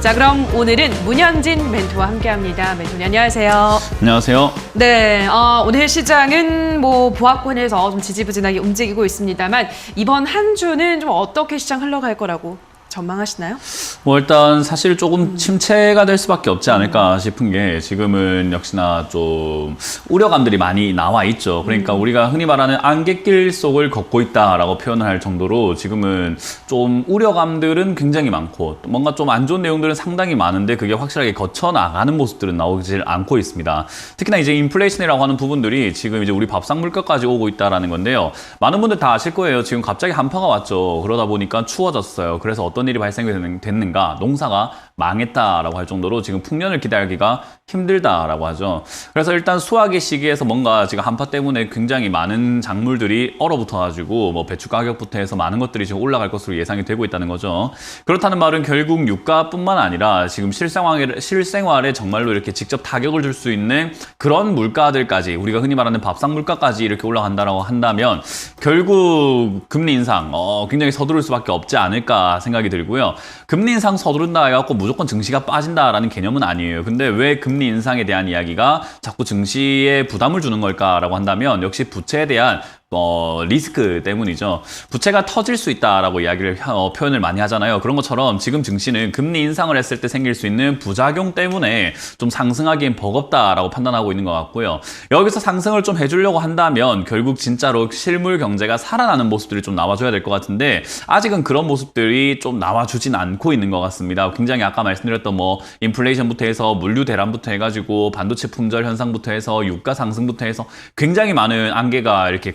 자, 그럼 오늘은 문현진 멘토와 함께합니다. 멘토님 안녕하세요. 안녕하세요. 네, 오늘 시장은 뭐 보합권에서 좀 지지부진하게 움직이고 있습니다만 이번 한 주는 좀 어떻게 시장 흘러갈 거라고 전망하시나요? 뭐 일단 사실 조금 침체가 될 수밖에 없지 않을까 싶은 게 지금은 역시나 좀 우려감들이 많이 나와 있죠. 그러니까 우리가 흔히 말하는 안갯길 속을 걷고 있다라고 표현을 할 정도로 지금은 좀 우려감들은 굉장히 많고 뭔가 좀 안 좋은 내용들은 상당히 많은데 그게 확실하게 거쳐 나가는 모습들은 나오질 않고 있습니다. 특히나 이제 인플레이션이라고 하는 부분들이 지금 이제 우리 밥상 물가까지 오고 있다라는 건데요. 많은 분들 다 아실 거예요. 지금 갑자기 한파가 왔죠. 그러다 보니까 추워졌어요. 그래서 어떤 일이 발생됐는가? 농사가 망했다라고 할 정도로 지금 풍년을 기다리기가 힘들다라고 하죠. 그래서 일단 수확의 시기에서 뭔가 지금 한파 때문에 굉장히 많은 작물들이 얼어붙어가지고 뭐 배추 가격부터 해서 많은 것들이 지금 올라갈 것으로 예상이 되고 있다는 거죠. 그렇다는 말은 결국 유가뿐만 아니라 지금 실생활에 정말로 이렇게 직접 타격을 줄 수 있는 그런 물가들까지 우리가 흔히 말하는 밥상 물가까지 이렇게 올라간다라고 한다면 결국 금리 인상 굉장히 서두를 수밖에 없지 않을까 생각이 들고요. 금리 인상 서두른다 해갖고 무조건 증시가 빠진다라는 개념은 아니에요. 근데 왜 금리 인상에 대한 이야기가 자꾸 증시에 부담을 주는 걸까라고 한다면 역시 부채에 대한 리스크 때문이죠. 부채가 터질 수 있다라고 이야기를 표현을 많이 하잖아요. 그런 것처럼 지금 증시는 금리 인상을 했을 때 생길 수 있는 부작용 때문에 좀 상승하기엔 버겁다라고 판단하고 있는 것 같고요. 여기서 상승을 좀 해주려고 한다면 결국 진짜로 실물 경제가 살아나는 모습들이 좀 나와줘야 될 것 같은데 아직은 그런 모습들이 좀 나와주진 않고 있는 것 같습니다. 굉장히 아까 말씀드렸던 뭐 인플레이션부터 해서 물류 대란부터 해가지고 반도체 품절 현상부터 해서 유가 상승부터 해서 굉장히 많은 안개가 이렇게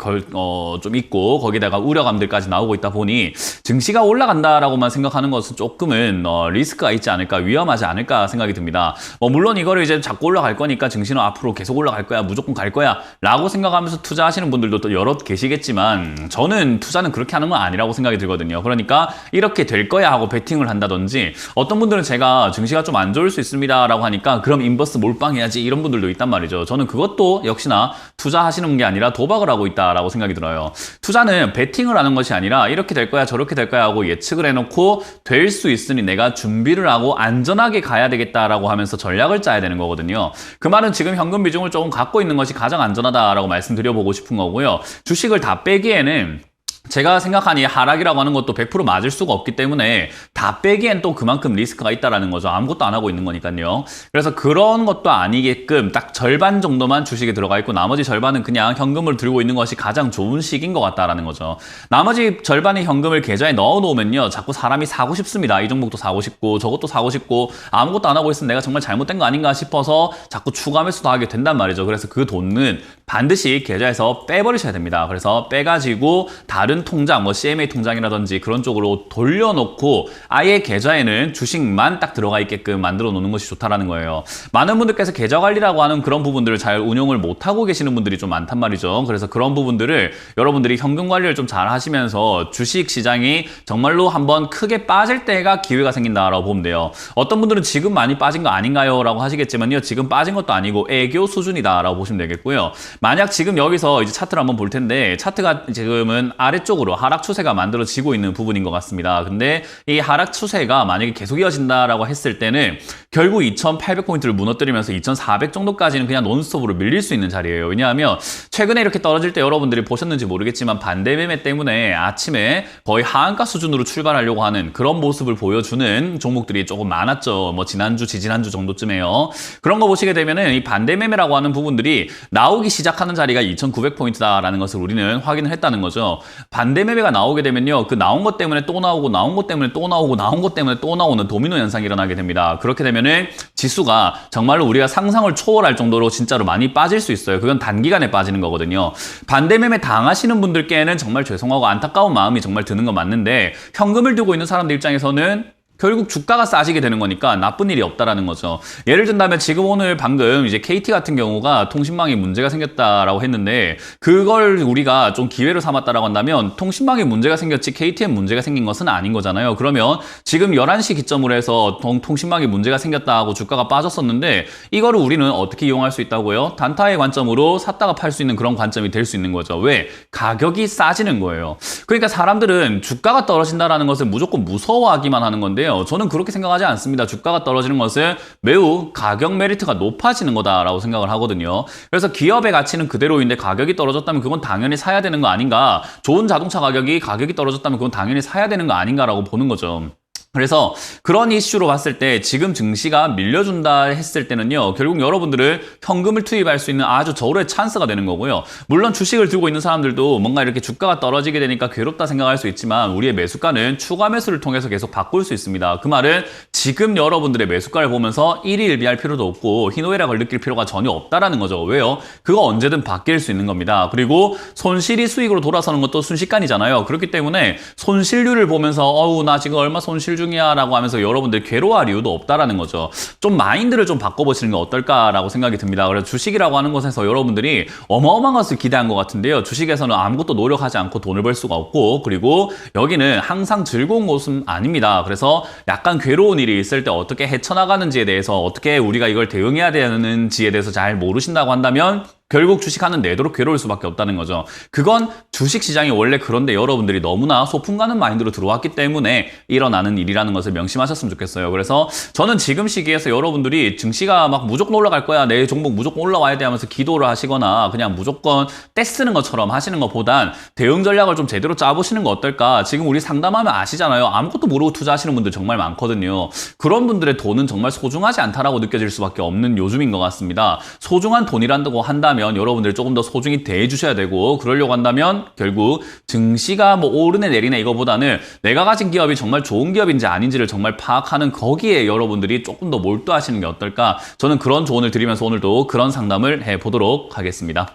좀 있고 거기다가 우려감들까지 나오고 있다 보니 증시가 올라간다라고만 생각하는 것은 조금은 리스크가 있지 않을까, 위험하지 않을까 생각이 듭니다. 물론 이거를 이제 자꾸 올라갈 거니까 증시는 앞으로 계속 올라갈 거야, 무조건 갈 거야 라고 생각하면서 투자하시는 분들도 또 여럿 계시겠지만 저는 투자는 그렇게 하는 건 아니라고 생각이 들거든요. 그러니까 이렇게 될 거야 하고 베팅을 한다든지 어떤 분들은 제가 증시가 좀 안 좋을 수 있습니다 라고 하니까 그럼 인버스 몰빵해야지 이런 분들도 있단 말이죠. 저는 그것도 역시나 투자하시는 게 아니라 도박을 하고 있다라고 생각이 들어요. 투자는 베팅을 하는 것이 아니라 이렇게 될 거야 저렇게 될 거야 하고 예측을 해놓고 될 수 있으니 내가 준비를 하고 안전하게 가야 되겠다라고 하면서 전략을 짜야 되는 거거든요. 그 말은 지금 현금 비중을 조금 갖고 있는 것이 가장 안전하다라고 말씀드려보고 싶은 거고요. 주식을 다 빼기에는 제가 생각하니 하락이라고 하는 것도 100% 맞을 수가 없기 때문에 다 빼기엔 또 그만큼 리스크가 있다라는 거죠. 아무것도 안 하고 있는 거니까요. 그래서 그런 것도 아니게끔 딱 절반 정도만 주식에 들어가 있고 나머지 절반은 그냥 현금을 들고 있는 것이 가장 좋은 시기인 것 같다라는 거죠. 나머지 절반의 현금을 계좌에 넣어 놓으면요. 자꾸 사람이 사고 싶습니다. 이 종목도 사고 싶고 저것도 사고 싶고 아무것도 안 하고 있으면 내가 정말 잘못된 거 아닌가 싶어서 자꾸 추가 매수도 하게 된단 말이죠. 그래서 그 돈은 반드시 계좌에서 빼버리셔야 됩니다. 그래서 빼가지고 다른 통장, 뭐 CMA 통장이라든지 그런 쪽으로 돌려놓고 아예 계좌에는 주식만 딱 들어가 있게끔 만들어 놓는 것이 좋다라는 거예요. 많은 분들께서 계좌 관리라고 하는 그런 부분들을 잘 운용을 못하고 계시는 분들이 좀 많단 말이죠. 그래서 그런 부분들을 여러분들이 현금 관리를 좀 잘 하시면서 주식 시장이 정말로 한번 크게 빠질 때가 기회가 생긴다라고 보면 돼요. 어떤 분들은 지금 많이 빠진 거 아닌가요? 라고 하시겠지만요. 지금 빠진 것도 아니고 애교 수준이다라고 보시면 되겠고요. 만약 지금 여기서 이제 차트를 한번 볼 텐데 차트가 지금은 아래쪽으로 하락 추세가 만들어지고 있는 부분인 것 같습니다. 근데 이 하락 추세가 만약에 계속 이어진다라고 했을 때는 결국 2,800포인트를 무너뜨리면서 2,400 정도까지는 그냥 논스톱으로 밀릴 수 있는 자리예요. 왜냐하면 최근에 이렇게 떨어질 때 여러분들이 보셨는지 모르겠지만 반대 매매 때문에 아침에 거의 하한가 수준으로 출발하려고 하는 그런 모습을 보여주는 종목들이 조금 많았죠. 뭐 지난주, 지지난주 정도쯤에요. 그런 거 보시게 되면은 이 반대 매매라고 하는 부분들이 나오기 시작하는 자리가 2,900포인트다라는 것을 우리는 확인을 했다는 거죠. 반대 매매가 나오게 되면요. 그 나온 것 때문에 또 나오고 나온 것 때문에 또 나오고 나온 것 때문에 또 나오는 도미노 현상이 일어나게 됩니다. 그렇게 되면은 지수가 정말로 우리가 상상을 초월할 정도로 진짜로 많이 빠질 수 있어요. 그건 단기간에 빠지는 거거든요. 반대 매매 당하시는 분들께는 정말 죄송하고 안타까운 마음이 정말 드는 건 맞는데 현금을 들고 있는 사람들 입장에서는 결국 주가가 싸지게 되는 거니까 나쁜 일이 없다라는 거죠. 예를 든다면 지금 오늘 방금 이제 KT 같은 경우가 통신망에 문제가 생겼다라고 했는데 그걸 우리가 좀 기회로 삼았다라고 한다면 통신망에 문제가 생겼지 KT에 문제가 생긴 것은 아닌 거잖아요. 그러면 지금 11시 기점으로 해서 통신망에 문제가 생겼다 하고 주가가 빠졌었는데 이거를 우리는 어떻게 이용할 수 있다고요? 단타의 관점으로 샀다가 팔 수 있는 그런 관점이 될 수 있는 거죠. 왜? 가격이 싸지는 거예요. 그러니까 사람들은 주가가 떨어진다라는 것을 무조건 무서워하기만 하는 건데요. 있는데요. 저는 그렇게 생각하지 않습니다. 주가가 떨어지는 것은 매우 가격 메리트가 높아지는 거다라고 생각을 하거든요. 그래서 기업의 가치는 그대로인데 가격이 떨어졌다면 그건 당연히 사야 되는 거 아닌가? 좋은 자동차 가격이 떨어졌다면 그건 당연히 사야 되는 거 아닌가라고 보는 거죠. 그래서 그런 이슈로 봤을 때 지금 증시가 밀려준다 했을 때는요, 결국 여러분들은 현금을 투입할 수 있는 아주 저로의 찬스가 되는 거고요. 물론 주식을 들고 있는 사람들도 뭔가 이렇게 주가가 떨어지게 되니까 괴롭다 생각할 수 있지만 우리의 매수가는 추가 매수를 통해서 계속 바꿀 수 있습니다. 그 말은 지금 여러분들의 매수가를 보면서 일희일비할 필요도 없고 희노애락을 느낄 필요가 전혀 없다라는 거죠. 왜요? 그거 언제든 바뀔 수 있는 겁니다. 그리고 손실이 수익으로 돌아서는 것도 순식간이잖아요. 그렇기 때문에 손실률을 보면서 어우 나 지금 얼마 손실 중이야 라고 하면서 여러분들 괴로워할 이유도 없다라는 거죠. 좀 마인드를 좀 바꿔보시는 게 어떨까라고 생각이 듭니다. 그래서 주식이라고 하는 것에서 여러분들이 어마어마한 것을 기대한 것 같은데요. 주식에서는 아무것도 노력하지 않고 돈을 벌 수가 없고, 그리고 여기는 항상 즐거운 곳은 아닙니다. 그래서 약간 괴로운 일이 있을 때 어떻게 헤쳐나가는지에 대해서, 어떻게 우리가 이걸 대응해야 되는지에 대해서 잘 모르신다고 한다면 결국 주식하는 내도록 괴로울 수밖에 없다는 거죠. 그건 주식시장이 원래 그런데 여러분들이 너무나 소풍 가는 마인드로 들어왔기 때문에 일어나는 일이라는 것을 명심하셨으면 좋겠어요. 그래서 저는 지금 시기에서 여러분들이 증시가 막 무조건 올라갈 거야, 내 종목 무조건 올라와야 돼 하면서 기도를 하시거나 그냥 무조건 떼쓰는 것처럼 하시는 것보단 대응 전략을 좀 제대로 짜보시는 거 어떨까? 지금 우리 상담하면 아시잖아요. 아무것도 모르고 투자하시는 분들 정말 많거든요. 그런 분들의 돈은 정말 소중하지 않다라고 느껴질 수밖에 없는 요즘인 것 같습니다. 소중한 돈이란다고 한다면 여러분들 조금 더 소중히 대해주셔야 되고, 그러려고 한다면 결국 증시가 뭐 오르네 내리네 이거보다는 내가 가진 기업이 정말 좋은 기업인지 아닌지를 정말 파악하는 거기에 여러분들이 조금 더 몰두하시는 게 어떨까? 저는 그런 조언을 드리면서 오늘도 그런 상담을 해보도록 하겠습니다.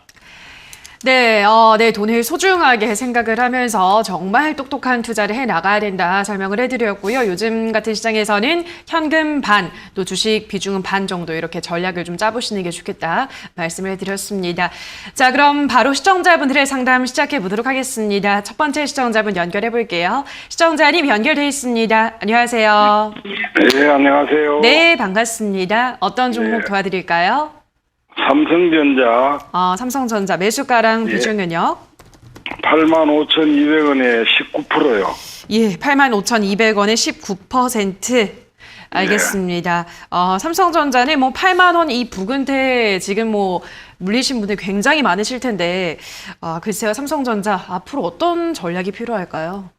네, 내 돈을 소중하게 생각을 하면서 정말 똑똑한 투자를 해 나가야 된다 설명을 해드렸고요. 요즘 같은 시장에서는 현금 반, 또 주식 비중은 반 정도 이렇게 전략을 좀 짜보시는 게 좋겠다 말씀을 해드렸습니다. 자, 그럼 바로 시청자분들의 상담 시작해 보도록 하겠습니다. 첫 번째 시청자분 연결해 볼게요. 시청자님 연결돼 있습니다. 안녕하세요. 네, 안녕하세요. 네, 반갑습니다. 어떤 종목 네. 도와드릴까요? 삼성전자 삼성전자 매수가랑 예. 비중은요? 85,200원에 19%요. 예, 85,200원에 19%. 알겠습니다. 삼성전자는 뭐 8만 원 이 부근대 지금 뭐 물리신 분들 굉장히 많으실 텐데, 글쎄요, 삼성전자 앞으로 어떤 전략이 필요할까요?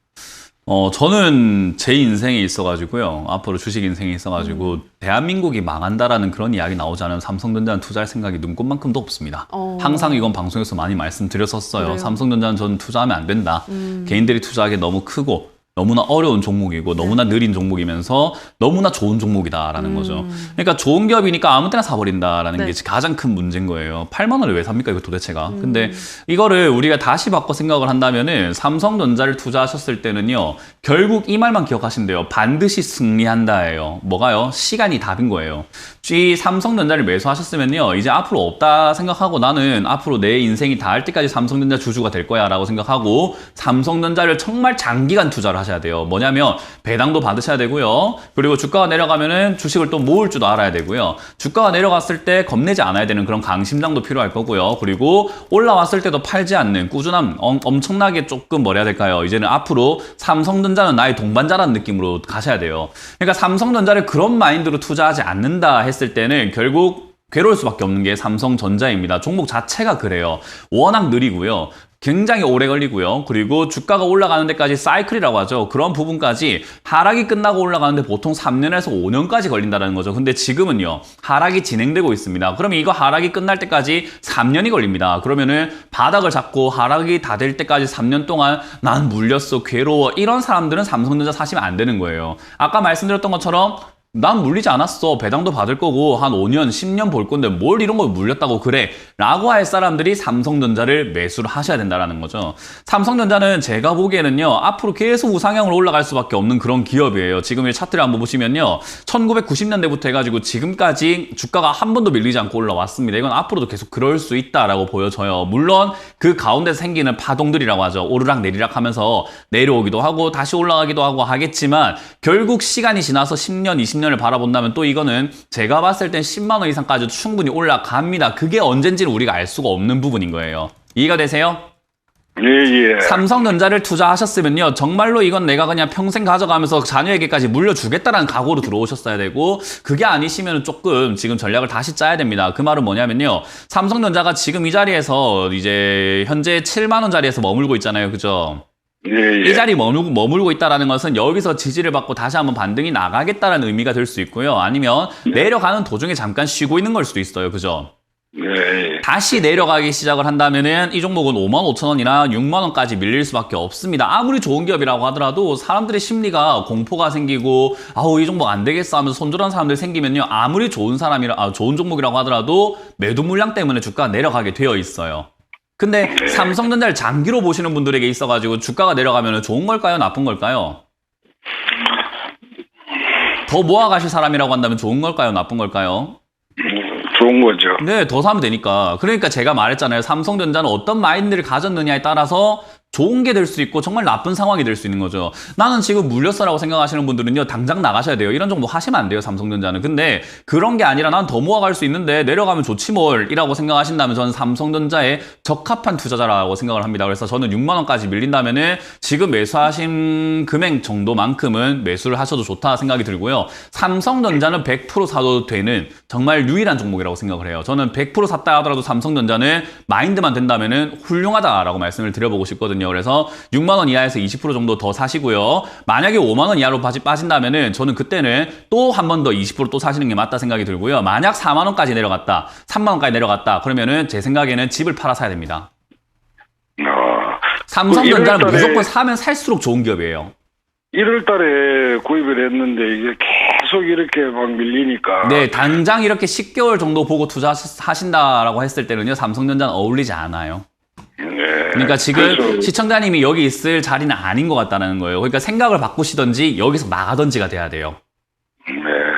저는 제 인생에 있어가지고요. 앞으로 주식 인생에 있어가지고 대한민국이 망한다라는 그런 이야기 나오지 않으면 삼성전자는 투자할 생각이 눈꼽만큼도 없습니다. 항상 이건 방송에서 많이 말씀드렸었어요. 그래요? 삼성전자는 저는 투자하면 안 된다. 개인들이 투자하기 너무 크고 너무나 어려운 종목이고 너무나 느린 종목이면서 너무나 좋은 종목이다라는 거죠. 그러니까 좋은 기업이니까 아무 때나 사버린다라는 네. 게 가장 큰 문제인 거예요. 8만 원을 왜 삽니까 이거 도대체가. 근데 이거를 우리가 다시 바꿔 생각을 한다면은 삼성전자를 투자하셨을 때는요, 결국 이 말만 기억하신대요. 반드시 승리한다예요. 뭐가요? 시간이 답인 거예요. 이 삼성전자를 매수하셨으면요, 이제 앞으로 없다 생각하고 나는 앞으로 내 인생이 닿을 때까지 삼성전자 주주가 될 거야 라고 생각하고 삼성전자를 정말 장기간 투자를 하셔야 돼요. 뭐냐면 배당도 받으셔야 되고요. 그리고 주가가 내려가면은 주식을 또 모을 줄도 알아야 되고요. 주가가 내려갔을 때 겁내지 않아야 되는 그런 강심장도 필요할 거고요. 그리고 올라왔을 때도 팔지 않는 꾸준함, 엄청나게 조금 뭐라 해야 될까요? 이제는 앞으로 삼성전자는 나의 동반자라는 느낌으로 가셔야 돼요. 그러니까 삼성전자를 그런 마인드로 투자하지 않는다 했을 때는 결국 괴로울 수밖에 없는 게 삼성전자입니다. 종목 자체가 그래요. 워낙 느리고요. 굉장히 오래 걸리고요. 그리고 주가가 올라가는 데까지 사이클이라고 하죠. 그런 부분까지 하락이 끝나고 올라가는데 보통 3년에서 5년까지 걸린다는 거죠. 근데 지금은요, 하락이 진행되고 있습니다. 그러면 이거 하락이 끝날 때까지 3년이 걸립니다. 그러면은 바닥을 잡고 하락이 다 될 때까지 3년 동안 난 물렸어, 괴로워, 이런 사람들은 삼성전자 사시면 안 되는 거예요. 아까 말씀드렸던 것처럼 난 물리지 않았어. 배당도 받을 거고 한 5년, 10년 볼 건데 뭘 이런 걸 물렸다고 그래? 라고 할 사람들이 삼성전자를 매수를 하셔야 된다는 거죠. 삼성전자는 제가 보기에는요, 앞으로 계속 우상향으로 올라갈 수밖에 없는 그런 기업이에요. 지금 이 차트를 한번 보시면요, 1990년대부터 해가지고 지금까지 주가가 한 번도 밀리지 않고 올라왔습니다. 이건 앞으로도 계속 그럴 수 있다라고 보여져요. 물론 그 가운데서 생기는 파동들이라고 하죠. 오르락 내리락 하면서 내려오기도 하고 다시 올라가기도 하고 하겠지만 결국 시간이 지나서 10년, 20년을 바라본다면 또 이거는 제가 봤을 땐 10만 원 이상까지 충분히 올라갑니다. 그게 언젠지는 우리가 알 수가 없는 부분인 거예요. 이해가 되세요? 예. 삼성전자를 투자하셨으면요, 정말로 이건 내가 그냥 평생 가져가면서 자녀에게까지 물려주겠다라는 각오로 들어오셨어야 되고, 그게 아니시면 조금 지금 전략을 다시 짜야 됩니다. 그 말은 뭐냐면요, 삼성전자가 지금 이 자리에서 이제 현재 7만 원 자리에서 머물고 있잖아요, 그죠? 예. 이 자리 머물고 있다라는 것은 여기서 지지를 받고 다시 한번 반등이 나가겠다라는 의미가 될 수 있고요. 아니면 내려가는 도중에 잠깐 쉬고 있는 걸 수도 있어요, 그죠? 네. 다시 내려가기 시작을 한다면은 이 종목은 55,000원이나 6만원까지 밀릴 수밖에 없습니다. 아무리 좋은 기업이라고 하더라도 사람들의 심리가 공포가 생기고, 아우, 이 종목 안 되겠어 하면서 손절하는 사람들이 생기면요, 아무리 좋은 좋은 종목이라고 하더라도 매도 물량 때문에 주가가 내려가게 되어 있어요. 근데 삼성전자를 장기로 보시는 분들에게 있어가지고 주가가 내려가면 좋은 걸까요? 나쁜 걸까요? 더 모아가실 사람이라고 한다면 좋은 걸까요? 나쁜 걸까요? 좋은 거죠. 네, 더 사면 되니까. 그러니까 제가 말했잖아요. 삼성전자는 어떤 마인드를 가졌느냐에 따라서 좋은 게 될 수 있고 정말 나쁜 상황이 될 수 있는 거죠. 나는 지금 물렸어라고 생각하시는 분들은요, 당장 나가셔야 돼요. 이런 종목 하시면 안 돼요, 삼성전자는. 근데 그런 게 아니라 난 더 모아갈 수 있는데 내려가면 좋지 뭘 이라고 생각하신다면 저는 삼성전자에 적합한 투자자라고 생각을 합니다. 그래서 저는 6만 원까지 밀린다면은 지금 매수하신 금액 정도만큼은 매수를 하셔도 좋다 생각이 들고요. 삼성전자는 100% 사도 되는 정말 유일한 종목이라고 생각을 해요. 저는 100% 샀다 하더라도 삼성전자는 마인드만 된다면은 훌륭하다라고 말씀을 드려보고 싶거든요. 그래서 6만 원 이하에서 20% 정도 더 사시고요. 만약에 5만 원 이하로 빠진다면은 저는 그때는 또 한 번 더 20% 또 사시는 게 맞다 생각이 들고요. 만약 4만 원까지 내려갔다, 3만 원까지 내려갔다, 그러면은 제 생각에는 집을 팔아 사야 됩니다. 삼성전자는 무조건 사면 살수록 좋은 기업이에요. 1월 달에 구입을 했는데 이게 계속 이렇게 막 밀리니까. 네, 당장 이렇게 10개월 정도 보고 투자하신다라고 했을 때는요, 삼성전자는 어울리지 않아요. 네. 그러니까 지금 그래서 시청자님이 여기 있을 자리는 아닌 것 같다는 거예요. 그러니까 생각을 바꾸시던지 여기서 나가던지가 돼야 돼요.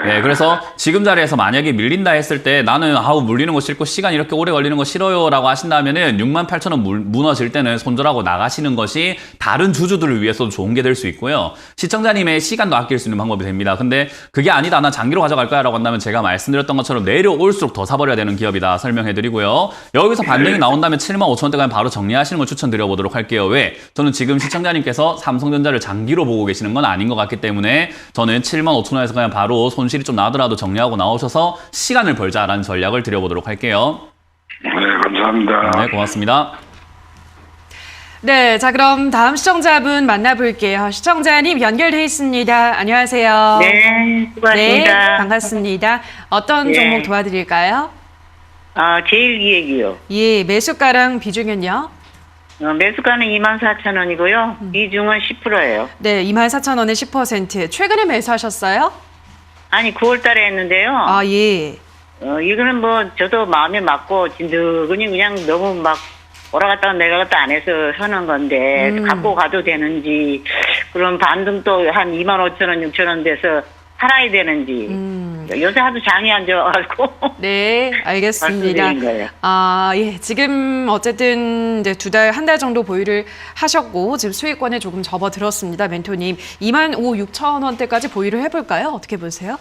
네, 그래서 지금 자리에서 만약에 밀린다 했을 때 나는 아우 물리는 거 싫고 시간 이렇게 오래 걸리는 거 싫어요 라고 하신다면은 68,000원 무너질 때는 손절하고 나가시는 것이 다른 주주들을 위해서도 좋은 게 될 수 있고요. 시청자님의 시간도 아낄 수 있는 방법이 됩니다. 근데 그게 아니다, 나 장기로 가져갈 거야 라고 한다면 제가 말씀드렸던 것처럼 내려올수록 더 사버려야 되는 기업이다 설명해 드리고요. 여기서 반등이 나온다면 75,000원대까지 바로 정리하시는 걸 추천드려 보도록 할게요. 왜? 저는 지금 시청자님께서 삼성전자를 장기로 보고 계시는 건 아닌 것 같기 때문에 저는 75,000원에서 그냥 바로 손실이 좀 나더라도 정리하고 나오셔서 시간을 벌자라는 전략을 드려보도록 할게요. 네, 감사합니다. 네, 고맙습니다. 네, 자 그럼 다음 시청자분 만나볼게요. 시청자님 연결돼 있습니다. 안녕하세요. 네, 수고하십니다. 네, 반갑습니다. 어떤 네. 종목 도와드릴까요? 제일기획이요. 예, 매수가랑 비중은요? 매수가는 24,000원이고요. 비중은 10%예요. 네, 24,000원에 10%. 최근에 매수하셨어요? 아니, 9월 달에 했는데요. 아, 예. 이거는 뭐, 저도 마음에 맞고, 진득하니 그냥 너무 막, 오라갔다 내려갔다 안 해서 하는 건데, 갖고 가도 되는지, 그럼 반등도 한 25,000원, 6,000원 돼서 팔아야 되는지, 요새 하도 장이 안 좋아가지고. 네, 알겠습니다. 말씀드린 거예요. 아, 예. 지금 어쨌든 이제 한 달 정도 보유를 하셨고, 지금 수익권에 조금 접어들었습니다. 멘토님. 26,000원대까지 보유를 해볼까요? 어떻게 보세요?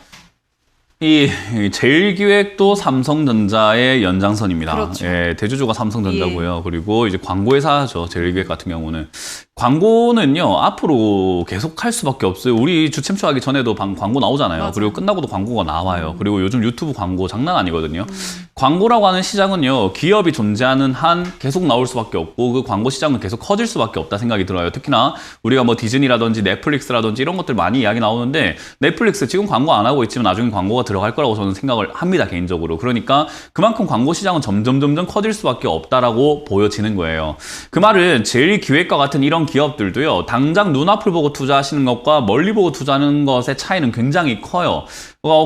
이 제일기획도 삼성전자의 연장선입니다. 그렇죠. 예, 대주주가 삼성전자고요. 그리고 이제 광고회사죠. 제일기획 같은 경우는. 광고는요, 앞으로 계속 할 수밖에 없어요. 우리 주챔쇼하기 전에도 광고 나오잖아요. 맞아요. 그리고 끝나고도 광고가 나와요. 그리고 요즘 유튜브 광고 장난 아니거든요. 광고라고 하는 시장은요, 기업이 존재하는 한 계속 나올 수밖에 없고, 그 광고 시장은 계속 커질 수밖에 없다 생각이 들어요. 특히나 우리가 뭐 디즈니라든지 넷플릭스라든지 이런 것들 많이 이야기 나오는데, 넷플릭스 지금 광고 안 하고 있지만 나중에 광고가 들어갈 거라고 저는 생각을 합니다, 개인적으로. 그러니까 그만큼 광고 시장은 점점 커질 수밖에 없다라고 보여지는 거예요. 그 말은 제일기획과 같은 이런 기업들도요, 당장 눈앞을 보고 투자하시는 것과 멀리 보고 투자하는 것의 차이는 굉장히 커요.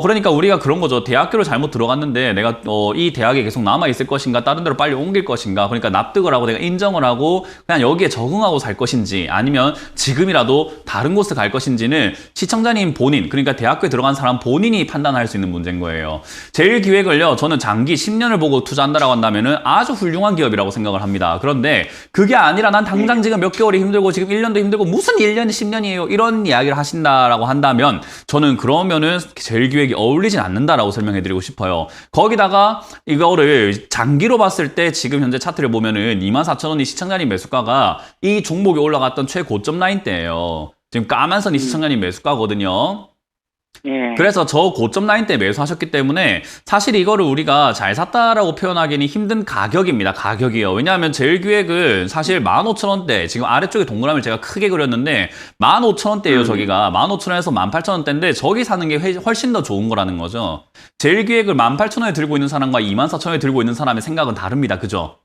그러니까 우리가 그런 거죠. 대학교를 잘못 들어갔는데 내가 이 대학에 계속 남아 있을 것인가, 다른 데로 빨리 옮길 것인가, 그러니까 납득을 하고 내가 인정을 하고 그냥 여기에 적응하고 살 것인지, 아니면 지금이라도 다른 곳에 갈 것인지는 시청자님 본인, 그러니까 대학교에 들어간 사람 본인이 판단할 수 있는 문제인 거예요. 제일기획을요, 저는 장기 10년을 보고 투자한다라고 한다면은 아주 훌륭한 기업이라고 생각을 합니다. 그런데 그게 아니라 난 당장 지금 몇 개월이 힘들고 지금 1년도 힘들고 무슨 1년이 10년이에요. 이런 이야기를 하신다라고 한다면 저는 그러면은 제일기획이 어울리진 않는다라고 설명해드리고 싶어요. 거기다가 이거를 장기로 봤을 때 지금 현재 차트를 보면은 24,000원이 시청자님 매수가가 이 종목이 올라갔던 최고점 라인 때예요. 지금 까만 선이 시청자님 매수가거든요. 예. 그래서 저 고점 라인 때 매수하셨기 때문에 사실 이거를 우리가 잘 샀다라고 표현하기는 힘든 가격입니다. 가격이요. 왜냐하면 제일기획은 사실 15,000원대, 지금 아래쪽에 동그라미를 제가 크게 그렸는데 15,000원대예요. 저기가 15,000원에서 18,000원대인데 저기 사는 게 훨씬 더 좋은 거라는 거죠. 제일기획을 18,000원에 들고 있는 사람과 24,000원에 들고 있는 사람의 생각은 다릅니다. 그죠?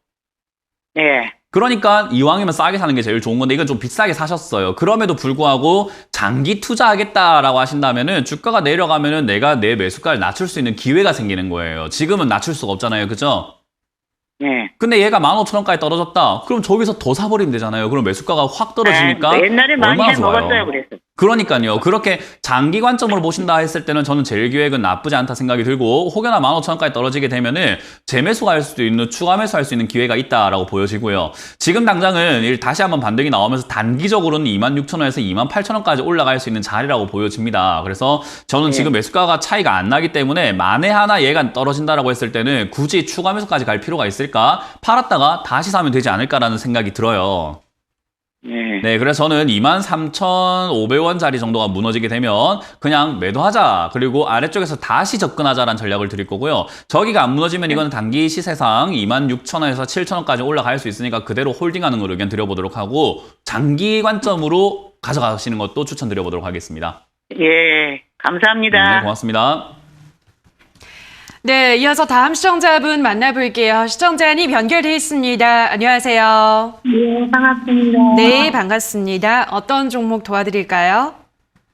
예. 그러니까 이왕이면 싸게 사는 게 제일 좋은 건데 이건 좀 비싸게 사셨어요. 그럼에도 불구하고 장기 투자하겠다라고 하신다면은 주가가 내려가면은 내가 내 매수가를 낮출 수 있는 기회가 생기는 거예요. 지금은 낮출 수가 없잖아요. 그죠? 예. 근데 얘가 15,000원까지 떨어졌다. 그럼 저기서 더 사버리면 되잖아요. 그럼 매수가가 확 떨어지니까 예. 옛날에 많이 얼마나 해 좋아요. 먹었어요, 그래서. 그러니까요. 그렇게 장기 관점으로 보신다 했을 때는 저는 제일기획은 나쁘지 않다 생각이 들고 혹여나 15,000원까지 떨어지게 되면은 재매수가 할 수도 있는 추가 매수할 수 있는 기회가 있다라고 보여지고요. 지금 당장은 다시 한번 반등이 나오면서 단기적으로는 26,000원에서 28,000원까지 올라갈 수 있는 자리라고 보여집니다. 그래서 저는 지금 매수가가 차이가 안 나기 때문에 만에 하나 얘가 떨어진다라고 했을 때는 굳이 추가 매수까지 갈 필요가 있을까? 팔았다가 다시 사면 되지 않을까라는 생각이 들어요. 예. 네, 그래서 저는 23,500원짜리 정도가 무너지게 되면 그냥 매도하자. 그리고 아래쪽에서 다시 접근하자라는 전략을 드릴 거고요. 저기가 안 무너지면 이거는 단기 시세상 26,000원에서 7,000원까지 올라갈 수 있으니까 그대로 홀딩하는 걸 의견 드려보도록 하고 장기 관점으로 가져가시는 것도 추천드려보도록 하겠습니다. 예. 감사합니다. 네, 고맙습니다. 네, 이어서 다음 시청자분 만나볼게요. 시청자님 연결돼 있습니다. 안녕하세요. 네, 반갑습니다. 네, 반갑습니다. 어떤 종목 도와드릴까요?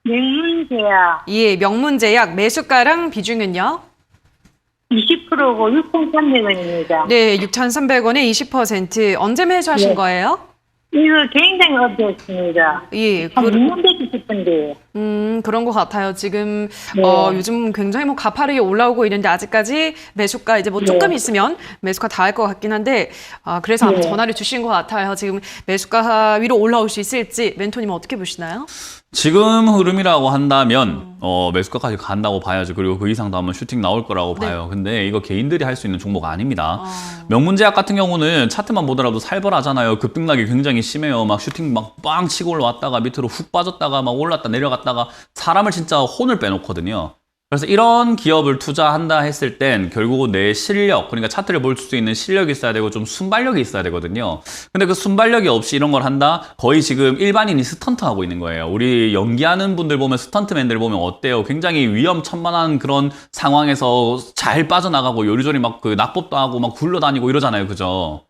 명문제약 예, 명문제약 매수가랑 비중은요? 20%고 6,300원입니다. 네, 6,300원에 20%. 언제 매수하신 네. 거예요? 이거 굉장히 업되었습니다. 예, 한 6년 되기 싶은데. 그런 것 같아요. 지금, 네. 요즘 굉장히 뭐 가파르게 올라오고 있는데 아직까지 매수가 이제 뭐 조금 있으면 매수가 다 할 것 같긴 한데, 그래서 아마 네. 전화를 주신 것 같아요. 지금 매수가 위로 올라올 수 있을지 멘토님 어떻게 보시나요? 지금 흐름이라고 한다면 매수가까지 간다고 봐야죠. 그리고 그 이상도 한번 슈팅 나올 거라고 봐요. 근데 이거 개인들이 할 수 있는 종목 아닙니다. 명문제약 같은 경우는 차트만 보더라도 살벌하잖아요. 급등락이 굉장히 심해요. 막 슈팅 막 빵 치고 올라왔다가 밑으로 훅 빠졌다가 막 올랐다 내려갔다가 사람을 진짜 혼을 빼놓거든요. 그래서 이런 기업을 투자한다 했을 땐 결국은 내 실력, 그러니까 차트를 볼 수 있는 실력이 있어야 되고 좀 순발력이 있어야 되거든요. 근데 그 순발력이 없이 이런 걸 한다? 거의 지금 일반인이 스턴트하고 있는 거예요. 우리 연기하는 분들 보면 스턴트맨들 보면 어때요? 굉장히 위험천만한 그런 상황에서 잘 빠져나가고 요리조리 막 그 낙법도 하고 막 굴러다니고 이러잖아요. 그죠?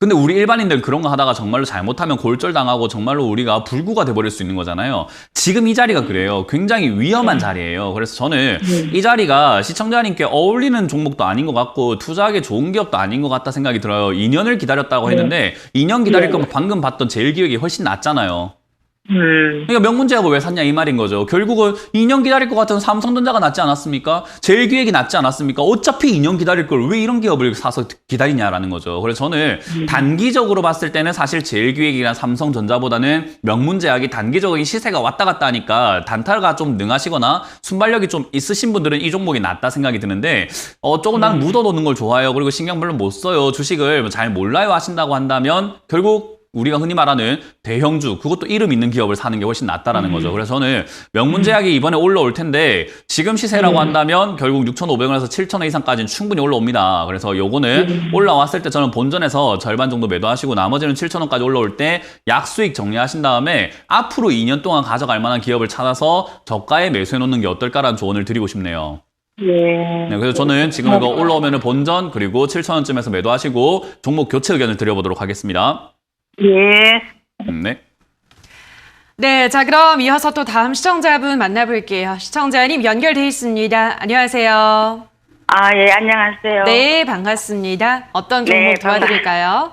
근데 우리 일반인들 그런 거 하다가 정말로 잘못하면 골절당하고 정말로 우리가 불구가 돼버릴 수 있는 거잖아요. 지금 이 자리가 그래요. 굉장히 위험한 자리예요. 그래서 저는 이 자리가 시청자님께 어울리는 종목도 아닌 것 같고 투자하기 좋은 기업도 아닌 것 같다 생각이 들어요. 2년을 기다렸다고 했는데 2년 기다릴 거면 방금 봤던 제일기획이 훨씬 낫잖아요. 그러니까 명문제약을 왜 샀냐 이 말인 거죠. 결국은 2년 기다릴 것 같은 삼성전자가 낫지 않았습니까? 제일기획이 낫지 않았습니까? 어차피 2년 기다릴 걸 왜 이런 기업을 사서 기다리냐라는 거죠. 그래서 저는 단기적으로 봤을 때는 사실 제일기획이랑 삼성전자보다는 명문제약이 단기적인 시세가 왔다 갔다 하니까 단타가 좀 능하시거나 순발력이 좀 있으신 분들은 이 종목이 낫다 생각이 드는데 조금 나는 묻어놓는 걸 좋아해요. 그리고 신경 별로 못 써요. 주식을 잘 몰라요 하신다고 한다면 결국 우리가 흔히 말하는 대형주, 그것도 이름 있는 기업을 사는 게 훨씬 낫다라는 거죠. 그래서 저는 명문제약이 이번에 올라올 텐데 지금 시세라고 한다면 결국 6,500원에서 7,000원 이상까지는 충분히 올라옵니다. 그래서 요거는 올라왔을 때 저는 본전에서 절반 정도 매도하시고 나머지는 7,000원까지 올라올 때 약수익 정리하신 다음에 앞으로 2년 동안 가져갈 만한 기업을 찾아서 저가에 매수해 놓는 게 어떨까라는 조언을 드리고 싶네요. 예. 네, 그래서 저는 지금 이거 올라오면은 본전 그리고 7,000원쯤에서 매도하시고 종목 교체 의견을 드려보도록 하겠습니다. 예. 네. 네, 자 그럼 이어서 또 다음 시청자분 만나볼게요. 시청자님 연결돼 있습니다. 안녕하세요. 아, 예, 안녕하세요. 네, 반갑습니다. 어떤 종목 네, 도와드릴까요?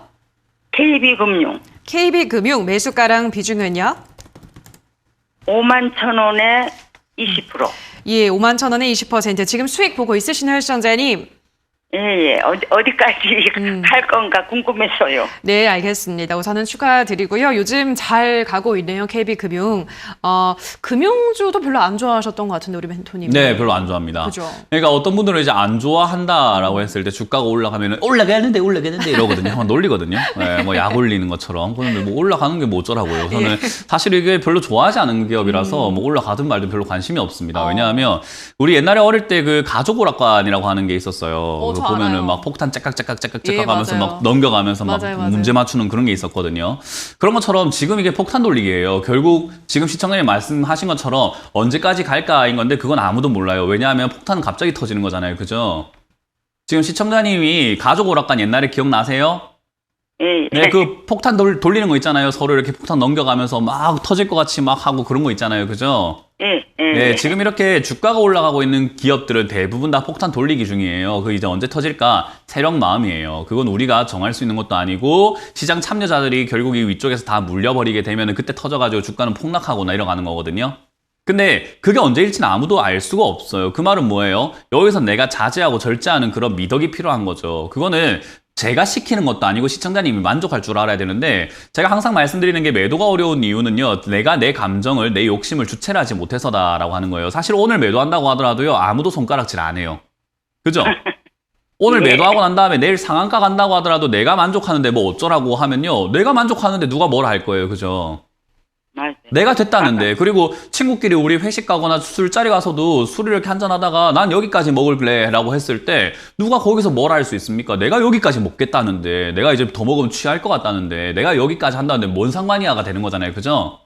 KB금융 KB금융 매수가랑 비중은요? 51,000원에 20%. 예, 51,000원에 20%. 지금 수익 보고 있으시나요, 시청자님? 예. 어디까지 갈 건가 궁금해서요. 네, 알겠습니다. 우선은 축하드리고요. 요즘 잘 가고 있네요. KB금융. 금융주도 별로 안 좋아하셨던 것 같은데, 우리 멘토님. 네, 별로 안 좋아합니다. 그죠. 그러니까 어떤 분들은 이제 안 좋아한다라고 했을 때 주가가 올라가면은 올라가는데 이러거든요. 놀리거든요. 네, 뭐 약 올리는 것처럼. 그런데 뭐 올라가는 게 뭐 어쩌라고요. 저는 사실 이게 별로 좋아하지 않은 기업이라서 뭐 올라가든 말든 별로 관심이 없습니다. 왜냐하면 우리 옛날에 어릴 때 그 가족 오락관이라고 하는 게 있었어요. 저 보면은 알아요. 막 폭탄 째깍째깍 예, 하면서 맞아요. 막 넘겨가면서 막 맞아요, 맞아요. 문제 맞추는 그런 게 있었거든요. 그런 것처럼 지금 이게 폭탄 돌리기예요. 결국 지금 시청자님 말씀하신 것처럼 언제까지 갈까인 건데 그건 아무도 몰라요. 왜냐하면 폭탄은 갑자기 터지는 거잖아요. 그죠? 지금 시청자님이 가족 오락관 옛날에 기억나세요? 예. 네, 그 폭탄 돌리는 거 있잖아요. 서로 이렇게 폭탄 넘겨가면서 막 터질 것 같이 막 하고 그런 거 있잖아요. 그죠? 예. 네, 지금 이렇게 주가가 올라가고 있는 기업들은 대부분 다 폭탄 돌리기 중이에요. 그 이제 언제 터질까? 세력 마음이에요. 그건 우리가 정할 수 있는 것도 아니고 시장 참여자들이 결국 이 위쪽에서 다 물려버리게 되면 그때 터져가지고 주가는 폭락하고 내려가는 거거든요. 근데 그게 언제일지는 아무도 알 수가 없어요. 그 말은 뭐예요? 여기서 내가 자제하고 절제하는 그런 미덕이 필요한 거죠. 그거는 제가 시키는 것도 아니고 시청자님이 만족할 줄 알아야 되는데 제가 항상 말씀드리는 게 매도가 어려운 이유는요. 내가 내 감정을 내 욕심을 주체를 하지 못해서다라고 하는 거예요. 사실 오늘 매도한다고 하더라도요. 아무도 손가락질 안 해요. 그죠? 오늘 매도하고 난 다음에 내일 상한가 간다고 하더라도 내가 만족하는데 뭐 어쩌라고 하면요. 내가 만족하는데 누가 뭘 할 거예요. 그죠? 맞아요. 내가 됐다는데. 그리고 친구끼리 우리 회식 가거나 술자리 가서도 술을 이렇게 한잔하다가 난 여기까지 먹을래 라고 했을 때 누가 거기서 뭘 할 수 있습니까? 내가 여기까지 먹겠다는데 내가 이제 더 먹으면 취할 것 같다는데 내가 여기까지 한다는데 뭔 상관이야가 되는 거잖아요. 그죠?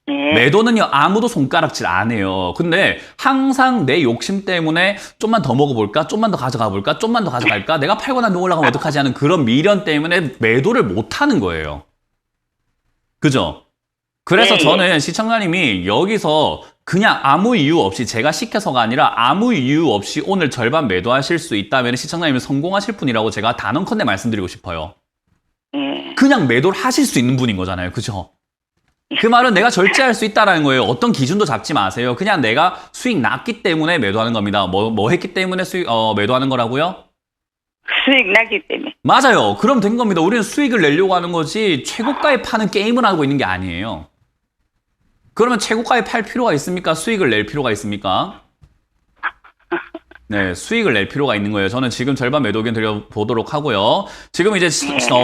예. 매도는요 아무도 손가락질 안 해요. 근데 항상 내 욕심 때문에 좀만 더 먹어볼까? 좀만 더 가져가 볼까? 좀만 더 가져갈까? 내가 팔고 나면 올라가면 어떡하지 하는 그런 미련 때문에 매도를 못 하는 거예요. 그죠? 그래서 네. 저는 시청자님이 여기서 그냥 아무 이유 없이 제가 시켜서가 아니라 아무 이유 없이 오늘 절반 매도하실 수 있다면 시청자님은 성공하실 분이라고 제가 단언컨대 말씀드리고 싶어요. 예. 그냥 매도를 하실 수 있는 분인 거잖아요. 그죠? 그 말은 내가 절제할 수 있다라는 거예요. 어떤 기준도 잡지 마세요. 그냥 내가 수익 났기 때문에 매도하는 겁니다. 뭐 했기 때문에 매도하는 거라고요? 수익 나기 때문에. 맞아요. 그럼 된 겁니다. 우리는 수익을 내려고 하는 거지 최고가에 파는 게임을 하고 있는 게 아니에요. 그러면 최고가에 팔 필요가 있습니까? 수익을 낼 필요가 있습니까? 네, 수익을 낼 필요가 있는 거예요. 저는 지금 절반 매도 의견 드려보도록 하고요. 지금 이제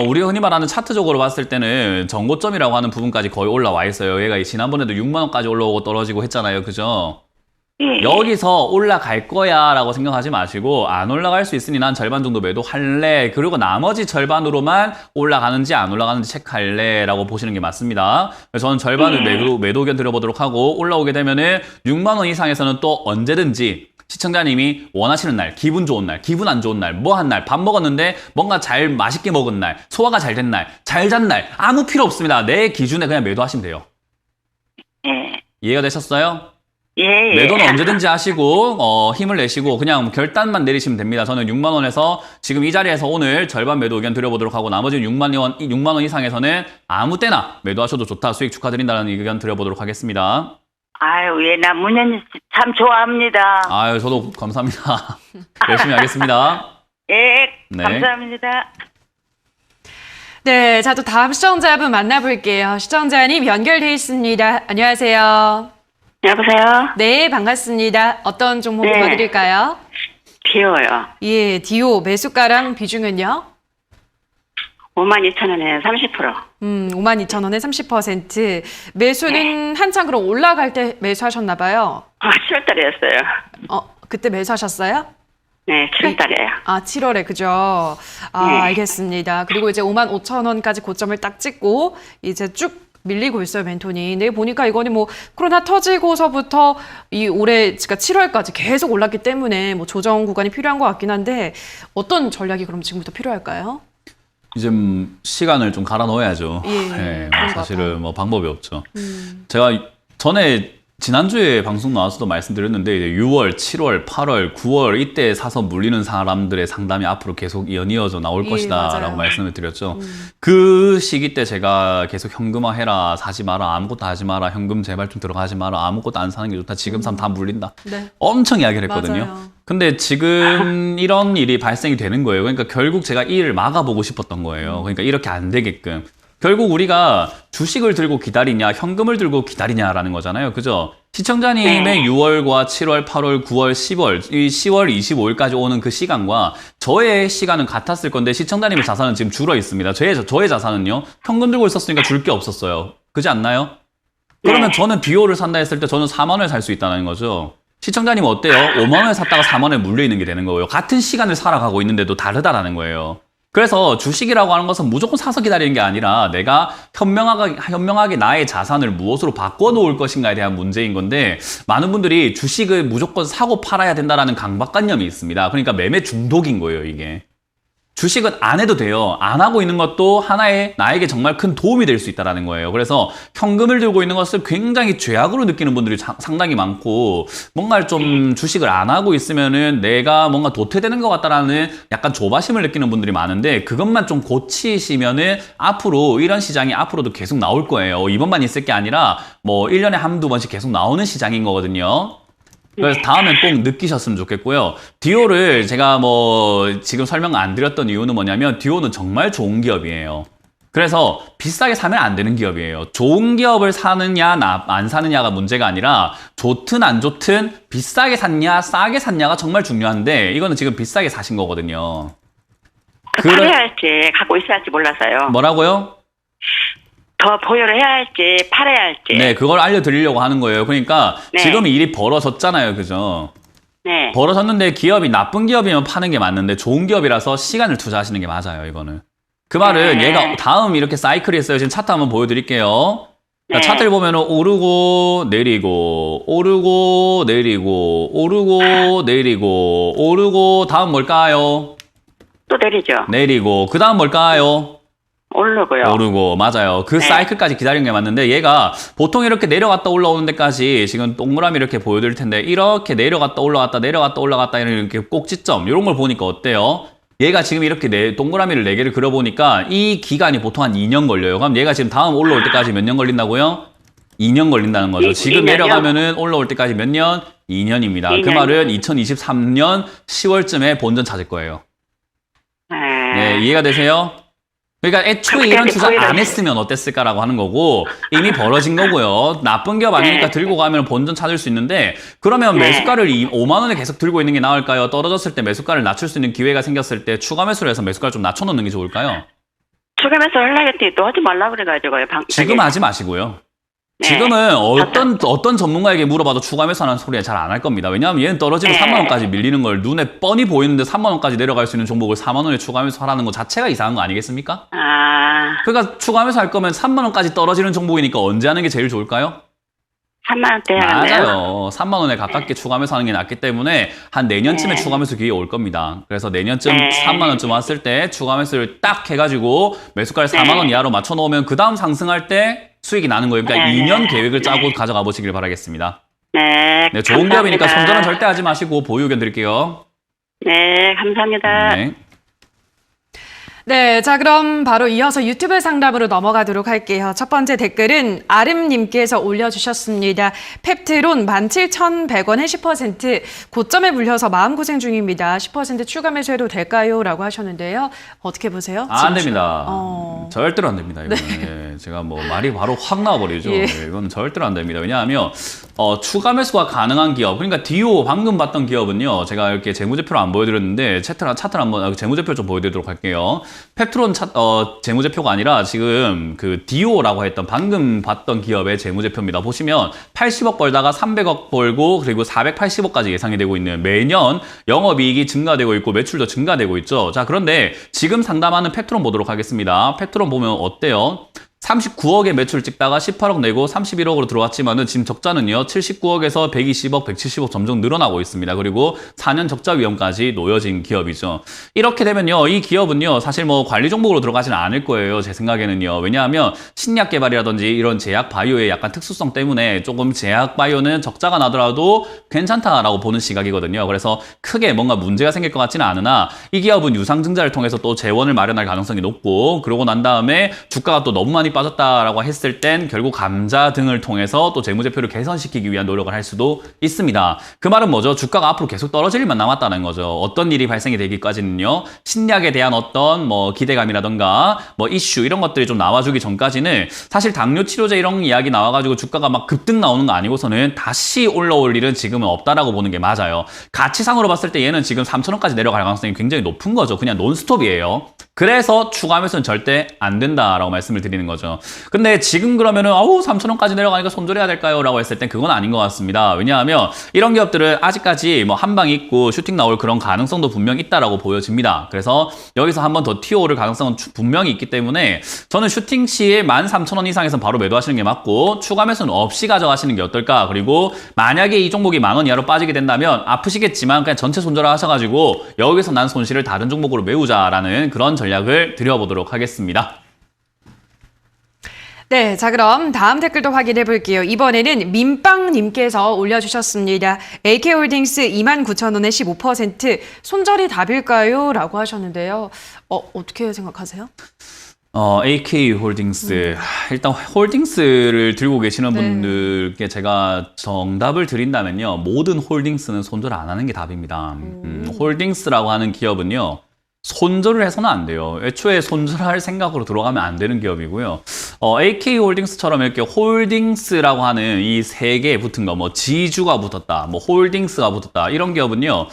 우리가 흔히 말하는 차트적으로 봤을 때는 정고점이라고 하는 부분까지 거의 올라와 있어요. 얘가 지난번에도 6만 원까지 올라오고 떨어지고 했잖아요. 그죠? 예. 여기서 올라갈 거야 라고 생각하지 마시고 안 올라갈 수 있으니 난 절반 정도 매도할래. 그리고 나머지 절반으로만 올라가는지 안 올라가는지 체크할래 라고 보시는 게 맞습니다. 그래서 저는 절반을 매도 의견 드려보도록 하고 올라오게 되면은 6만 원 이상에서는 또 언제든지 시청자님이 원하시는 날, 기분 좋은 날, 기분 안 좋은 날, 뭐 한 날, 밥 먹었는데 뭔가 잘 맛있게 먹은 날, 소화가 잘 된 날, 잘 잔 날 아무 필요 없습니다. 내 기준에 그냥 매도하시면 돼요. 예. 이해가 되셨어요? 예. 매도는 언제든지 하시고 힘을 내시고 그냥 결단만 내리시면 됩니다. 저는 6만 원에서 지금 이 자리에서 오늘 절반 매도 의견 드려보도록 하고 나머지 6만 원 이상에서는 아무 때나 매도하셔도 좋다. 수익 축하드린다는 의견 드려보도록 하겠습니다. 아유, 예, 나 문현이 참 좋아합니다. 아유, 저도 감사합니다. 열심히 하겠습니다. 예, 네. 감사합니다. 네, 자, 또 다음 시청자분 만나볼게요. 시청자님 연결돼 있습니다. 안녕하세요. 여보세요? 네, 반갑습니다. 어떤 종목 네. 도와드릴까요? 비워요. 예, 디오 매수가랑 비중은요? 52,000원에 30%. 52,000원에 30%. 매수는 한창 그럼 올라갈 때 매수하셨나 봐요. 7월달이었어요. 그때 매수하셨어요? 네, 7월달이에요. 아, 7월에 그죠? 아, 네. 알겠습니다. 그리고 이제 55,000원까지 고점을 딱 찍고 이제 쭉 밀리고 있어요, 멘토니. 근데 보니까 이거는 뭐 코로나 터지고서부터 이 올해 그러니까 7월까지 계속 올랐기 때문에 뭐 조정 구간이 필요한 것 같긴 한데 어떤 전략이 그럼 지금부터 필요할까요? 이제 시간을 좀 갈아 넣어야죠. 예, 네, 그런가 사실은 뭐 방법이 없죠. 제가 전에 지난주에 방송 나와서도 말씀드렸는데 이제 6월, 7월, 8월, 9월 이때 사서 물리는 사람들의 상담이 앞으로 계속 연이어져 나올 예, 것이다 맞아요. 라고 말씀을 드렸죠. 그 시기 때 제가 계속 현금화 해라, 사지 마라, 아무것도 하지 마라, 현금 제발 좀 들어가지 마라, 아무것도 안 사는 게 좋다, 지금 사면 다 물린다. 네. 엄청 이야기를 했거든요. 맞아요. 근데 지금 이런 일이 발생이 되는 거예요. 그러니까 결국 제가 이 일을 막아보고 싶었던 거예요. 그러니까 이렇게 안 되게끔. 결국 우리가 주식을 들고 기다리냐, 현금을 들고 기다리냐라는 거잖아요. 그죠? 시청자님의 네. 6월과 7월, 8월, 9월, 10월, 이 10월 25일까지 오는 그 시간과 저의 시간은 같았을 건데 시청자님의 자산은 지금 줄어 있습니다. 저의 자산은요, 현금 들고 있었으니까 줄 게 없었어요. 그지 않나요? 그러면 저는 비오를 산다 했을 때 저는 4만 원에 살 수 있다는 거죠. 시청자님은 어때요? 5만 원에 샀다가 4만 원에 물려있는 게 되는 거예요. 같은 시간을 살아가고 있는데도 다르다라는 거예요. 그래서 주식이라고 하는 것은 무조건 사서 기다리는 게 아니라 내가 현명하게 나의 자산을 무엇으로 바꿔놓을 것인가에 대한 문제인 건데 많은 분들이 주식을 무조건 사고 팔아야 된다라는 강박관념이 있습니다. 그러니까 매매 중독인 거예요, 이게. 주식은 안 해도 돼요. 안 하고 있는 것도 하나의 나에게 정말 큰 도움이 될 수 있다는 거예요. 그래서 현금을 들고 있는 것을 굉장히 죄악으로 느끼는 분들이 상당히 많고 뭔가 좀 주식을 안 하고 있으면은 내가 뭔가 도태되는 것 같다라는 약간 조바심을 느끼는 분들이 많은데 그것만 좀 고치시면은 앞으로 이런 시장이 앞으로도 계속 나올 거예요. 이번만 있을 게 아니라 뭐 1년에 한두 번씩 계속 나오는 시장인 거거든요. 그래서 다음엔 꼭 느끼셨으면 좋겠고요. 디오를 제가 뭐 지금 설명 안 드렸던 이유는 뭐냐면 디오는 정말 좋은 기업이에요. 그래서 비싸게 사면 안 되는 기업이에요. 좋은 기업을 사느냐 안 사느냐가 문제가 아니라 좋든 안 좋든 비싸게 샀냐 싸게 샀냐가 정말 중요한데 이거는 지금 비싸게 사신 거거든요. 팔아야 할지 갖고 있어야 할지 몰라서요. 뭐라고요? 더 보유를 해야 할지 팔아야 할지. 네, 그걸 알려드리려고 하는 거예요. 그러니까 네. 지금 일이 벌어졌잖아요. 그죠? 네. 벌어졌는데 기업이 나쁜 기업이면 파는 게 맞는데 좋은 기업이라서 시간을 투자하시는 게 맞아요, 이거는. 그 말은 네. 얘가 다음 이렇게 사이클이 있어요. 지금 차트 한번 보여드릴게요. 네. 차트를 보면은 오르고 내리고 오르고 내리고 오르고 내리고 오르고 다음 뭘까요? 또 내리죠. 내리고 그 다음 뭘까요? 오르고요. 오르고 맞아요. 그 네. 사이클까지 기다리는 게 맞는데 얘가 보통 이렇게 내려갔다 올라오는 데까지 지금 동그라미 이렇게 보여드릴 텐데 이렇게 내려갔다 올라갔다 내려갔다 올라갔다 이렇게 꼭지점 이런 걸 보니까 어때요? 얘가 지금 이렇게 동그라미를 4개를 그려보니까 이 기간이 보통 한 2년 걸려요. 그럼 얘가 지금 다음 올라올 때까지 몇 년 걸린다고요? 2년 걸린다는 거죠. 지금 2년이요? 내려가면은 올라올 때까지 몇 년? 2년입니다. 그 2년. 말은 2023년 10월쯤에 본전 찾을 거예요. 네, 이해가 되세요? 그러니까 애초에 이런 투자 안 했으면 어땠을까라고 하는 거고 이미 벌어진 거고요. 나쁜 기업 아니니까 네. 들고 가면 본전 찾을 수 있는데 그러면 네. 매수가를 5만 원에 계속 들고 있는 게 나을까요? 떨어졌을 때 매수가를 낮출 수 있는 기회가 생겼을 때 추가 매수를 해서 매수가를 좀 낮춰놓는 게 좋을까요? 추가면서 하려고 했더니 또 하지 말라 그래가지고요. 지금 하지 마시고요. 네. 지금은 어떤 전문가에게 물어봐도 추가 매수하는 소리 잘 안 할 겁니다. 왜냐하면 얘는 떨어지면 네. 3만 원까지 밀리는 걸 눈에 뻔히 보이는데 3만 원까지 내려갈 수 있는 종목을 4만 원에 추가 매수하라는 거 자체가 이상한 거 아니겠습니까? 그러니까 추가 매수 할 거면 3만 원까지 떨어지는 종목이니까 언제 하는 게 제일 좋을까요? 3만 원대 하네요. 맞아요. 3만 원에 가깝게 추가 매수하는 게 낫기 때문에 한 내년쯤에 네. 추가 매수 기회 올 겁니다. 그래서 내년쯤 네. 3만 원쯤 왔을 때 추가 매수를 딱 해가지고 매수가를 4만 원 이하로 맞춰 놓으면 그 다음 상승할 때 수익이 나는 거예요. 그러니까 네. 2년 계획을 짜고 가져가 보시길 바라겠습니다. 네. 네, 좋은 기업이니까 감사합니다. 손절은 절대 하지 마시고 보유 의견 드릴게요. 네, 감사합니다. 네. 네, 자 그럼 바로 이어서 유튜브 상담으로 넘어가도록 할게요. 첫 번째 댓글은 아름님께서 올려주셨습니다. 펩트론 17,100원에 10% 고점에 물려서 마음고생 중입니다. 10% 추가 매수해도 될까요? 라고 하셨는데요. 어떻게 보세요? 안 됩니다. 절대로 안 됩니다. 이거는 예, 제가 뭐 말이 바로 확 나와버리죠. 예. 예, 이건 절대로 안 됩니다. 왜냐하면 추가 매수가 가능한 기업, 그러니까 디오 방금 봤던 기업은요. 제가 이렇게 재무제표를 안 보여드렸는데 차트를 한번 재무제표 좀 보여드리도록 할게요. 펩트론 재무제표가 아니라 지금 그 디오라고 했던 방금 봤던 기업의 재무제표입니다. 보시면 80억 벌다가 300억 벌고 그리고 480억까지 예상이 되고 있는 매년 영업이익이 증가되고 있고 매출도 증가되고 있죠. 자, 그런데 지금 상담하는 펩트론 보도록 하겠습니다. 펩트론 보면 어때요? 39억의 매출 찍다가 18억 내고 31억으로 들어왔지만은 지금 적자는요 79억에서 120억, 170억 점점 늘어나고 있습니다. 그리고 4년 적자 위험까지 놓여진 기업이죠. 이렇게 되면요 이 기업은요 사실 뭐 관리 종목으로 들어가지는 않을 거예요. 제 생각에는요. 왜냐하면 신약 개발이라든지 이런 제약 바이오의 약간 특수성 때문에 조금 제약 바이오는 적자가 나더라도 괜찮다라고 보는 시각이거든요. 그래서 크게 뭔가 문제가 생길 것 같지는 않으나 이 기업은 유상증자를 통해서 또 재원을 마련할 가능성이 높고 그러고 난 다음에 주가가 또 너무 많이 원이 빠졌다라고 했을 땐 결국 감자 등을 통해서 또 재무제표를 개선시키기 위한 노력을 할 수도 있습니다. 그 말은 뭐죠? 주가가 앞으로 계속 떨어질 일만 남았다는 거죠. 어떤 일이 발생이 되기까지는요. 신약에 대한 어떤 뭐 기대감이라던가 뭐 이슈 이런 것들이 좀 나와주기 전까지는 사실 당뇨 치료제 이런 이야기 나와가지고 주가가 막 급등 나오는 거 아니고서는 다시 올라올 일은 지금은 없다라고 보는 게 맞아요. 가치상으로 봤을 때 얘는 지금 3,000원까지 내려갈 가능성이 굉장히 높은 거죠. 그냥 논스톱이에요. 그래서 추가 매수는 절대 안 된다라고 말씀을 드리는 거죠. 근데 지금 그러면은 3,000원까지 내려가니까 손절해야 될까요? 라고 했을 땐 그건 아닌 것 같습니다. 왜냐하면 이런 기업들은 아직까지 뭐 한방 있고 슈팅 나올 그런 가능성도 분명 있다라고 보여집니다. 그래서 여기서 한 번 더 튀어오를 가능성은 분명히 있기 때문에 저는 슈팅 시에 13,000원 이상에선 바로 매도하시는 게 맞고 추가 매수는 없이 가져가시는 게 어떨까. 그리고 만약에 이 종목이 10,000원 이하로 빠지게 된다면 아프시겠지만 그냥 전체 손절을 하셔가지고 여기서 난 손실을 다른 종목으로 메우자라는 그런 전략을 드려보도록 하겠습니다. 네, 자 그럼 다음 댓글도 확인해 볼게요. 이번에는 민빵님께서 올려주셨습니다. AK홀딩스 29,000원에 15% 손절이 답일까요? 라고 하셨는데요. 어떻게 생각하세요? AK홀딩스. 일단 홀딩스를 들고 계시는 네. 분들께 제가 정답을 드린다면요. 모든 홀딩스는 손절 안 하는 게 답입니다. 홀딩스라고 하는 기업은요. 손절을 해서는 안 돼요. 애초에 손절할 생각으로 들어가면 안 되는 기업이고요. AK홀딩스처럼 이렇게 홀딩스라고 하는 이 세 개에 붙은 거, 뭐 지주가 붙었다, 뭐 홀딩스가 붙었다 이런 기업은요.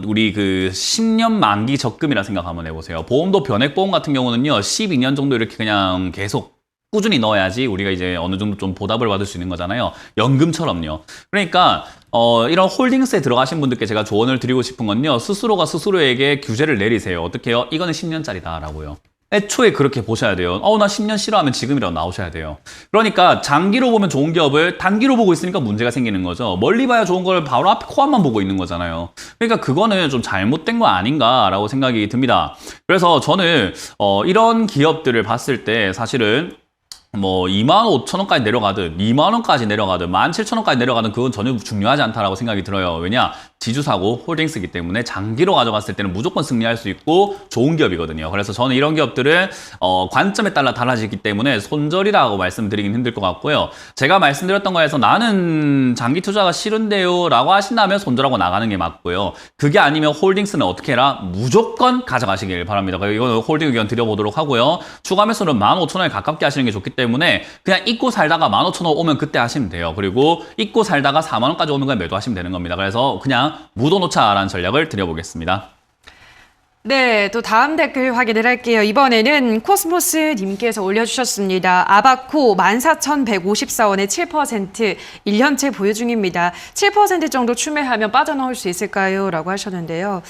우리 그 10년 만기 적금이라 생각 한번 해보세요. 보험도 변액보험 같은 경우는요. 12년 정도 이렇게 그냥 계속 꾸준히 넣어야지 우리가 이제 어느 정도 좀 보답을 받을 수 있는 거잖아요. 연금처럼요. 그러니까 이런 홀딩스에 들어가신 분들께 제가 조언을 드리고 싶은 건요. 스스로가 스스로에게 규제를 내리세요. 어떻게 해요? 이거는 10년짜리다라고요. 애초에 그렇게 보셔야 돼요. 나 10년 싫어하면 지금이라도 나오셔야 돼요. 그러니까 장기로 보면 좋은 기업을 단기로 보고 있으니까 문제가 생기는 거죠. 멀리 봐야 좋은 걸 바로 앞에 코앞만 보고 있는 거잖아요. 그러니까 그거는 좀 잘못된 거 아닌가라고 생각이 듭니다. 그래서 저는 이런 기업들을 봤을 때 사실은 뭐 25,000원까지 내려가든 2만원까지 내려가든 17,000원까지 내려가든 그건 전혀 중요하지 않다라고 생각이 들어요. 왜냐? 지주사고 홀딩스이기 때문에 장기로 가져갔을 때는 무조건 승리할 수 있고 좋은 기업이거든요. 그래서 저는 이런 기업들은 관점에 따라 달라지기 때문에 손절이라고 말씀드리긴 힘들 것 같고요. 제가 말씀드렸던 거에서 나는 장기 투자가 싫은데요 라고 하신다면 손절하고 나가는 게 맞고요. 그게 아니면 홀딩스는 어떻게 해라? 무조건 가져가시길 바랍니다. 이거는 홀딩 의견 드려보도록 하고요. 추가 매수는 15,000원에 가깝게 하시는 게 좋기 때문에 그냥 잊고 살다가 15,000원 오면 그때 하시면 돼요. 그리고 잊고 살다가 4만원까지 오면 그냥 매도하시면 되는 겁니다. 그래서 그냥 묻어놓자라는 전략을 드려보겠습니다. 네, 또 다음 댓글 확인을 할게요. 이번에는 코스모스님께서 올려주셨습니다. 아바코 14,154원에 7% 1년째 보유 중입니다. 7% 정도 추매하면 빠져나올 수 있을까요? 라고 하셨는데요.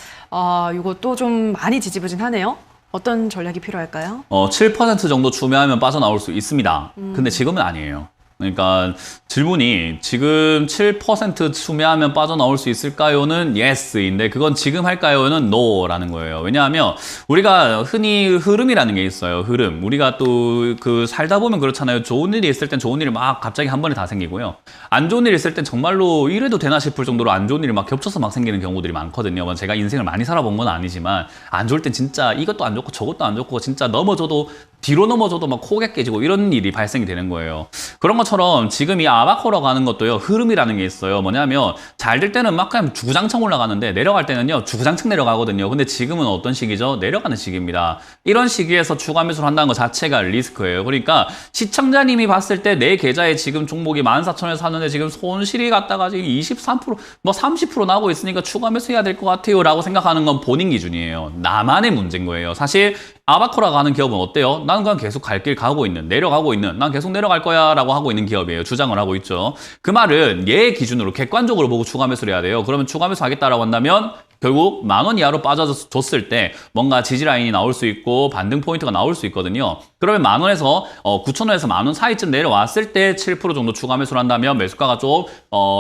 이것도 좀 많이 지지부진하네요. 어떤 전략이 필요할까요? 7% 정도 추매하면 빠져나올 수 있습니다. 근데 지금은 아니에요. 그러니까 질문이 지금 7% 추매하면 빠져나올 수 있을까요는 yes인데 그건 지금 할까요는 no라는 거예요. 왜냐하면 우리가 흔히 흐름이라는 게 있어요. 흐름. 우리가 또 그 살다 보면 그렇잖아요. 좋은 일이 있을 땐 좋은 일이 막 갑자기 한 번에 다 생기고요. 안 좋은 일이 있을 땐 정말로 이래도 되나 싶을 정도로 안 좋은 일이 막 겹쳐서 막 생기는 경우들이 많거든요. 제가 인생을 많이 살아본 건 아니지만 안 좋을 땐 진짜 이것도 안 좋고 저것도 안 좋고 진짜 넘어져도 뒤로 넘어져도 막 코가 깨지고 이런 일이 발생이 되는 거예요. 그런 것처럼 지금 이 아바코라고 하는 것도요. 흐름이라는 게 있어요. 뭐냐면 잘 될 때는 막 그냥 주구장창 올라가는데 내려갈 때는요. 주구장창 내려가거든요. 근데 지금은 어떤 시기죠? 내려가는 시기입니다. 이런 시기에서 추가 매수를 한다는 것 자체가 리스크예요. 그러니까 시청자님이 봤을 때 내 계좌에 지금 종목이 14,000원에 샀는데 지금 손실이 갔다가 지금 23% 뭐 30% 나고 있으니까 추가 매수해야 될 것 같아요 라고 생각하는 건 본인 기준이에요. 나만의 문제인 거예요. 사실 아바코라고 하는 기업은 어때요? 나는 그냥 계속 갈 길 가고 있는, 내려가고 있는, 난 계속 내려갈 거야 라고 하고 있는 기업이에요. 주장을 하고 있죠. 그 말은 얘 기준으로 객관적으로 보고 추가 매수를 해야 돼요. 그러면 추가 매수 하겠다라고 한다면 결국 10,000원 이하로 빠져줬을 때 뭔가 지지라인이 나올 수 있고 반등 포인트가 나올 수 있거든요. 그러면 10,000원에서 9,000원에서 10,000원 사이쯤 내려왔을 때 7% 정도 추가 매수를 한다면 매수가가 좀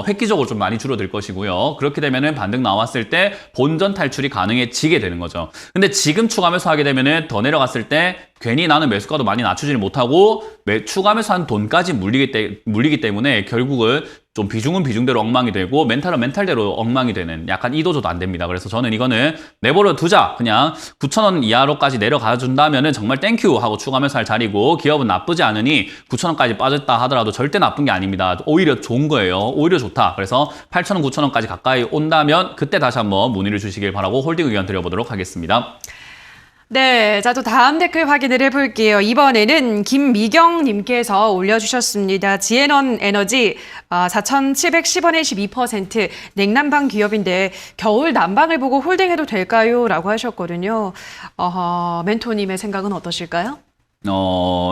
획기적으로 좀 많이 줄어들 것이고요. 그렇게 되면은 반등 나왔을 때 본전 탈출이 가능해지게 되는 거죠. 근데 지금 추가 매수하게 되면은 더 내려갔을 때 괜히 나는 매수가도 많이 낮추지를 못하고 추가 매수한 돈까지 물리기 때문에 결국은 좀 비중은 비중대로 엉망이 되고 멘탈은 멘탈대로 엉망이 되는 약간 이도저도 안 됩니다. 그래서 저는 이거는 내버려 두자. 그냥 9,000원 이하로까지 내려가 준다면은 정말 땡큐 하고 추가하면서 할 자리고 기업은 나쁘지 않으니 9,000원까지 빠졌다 하더라도 절대 나쁜 게 아닙니다. 오히려 좋은 거예요. 오히려 좋다. 그래서 8,000원, 9,000원까지 가까이 온다면 그때 다시 한번 문의를 주시길 바라고 홀딩 의견 드려보도록 하겠습니다. 네, 자, 또 다음 댓글 확인을 해볼게요. 이번에는 김미경님께서 올려주셨습니다. 지앤원 에너지 4,710원에 12% 냉난방 기업인데 겨울 난방을 보고 홀딩해도 될까요? 라고 하셨거든요. 멘토님의 생각은 어떠실까요?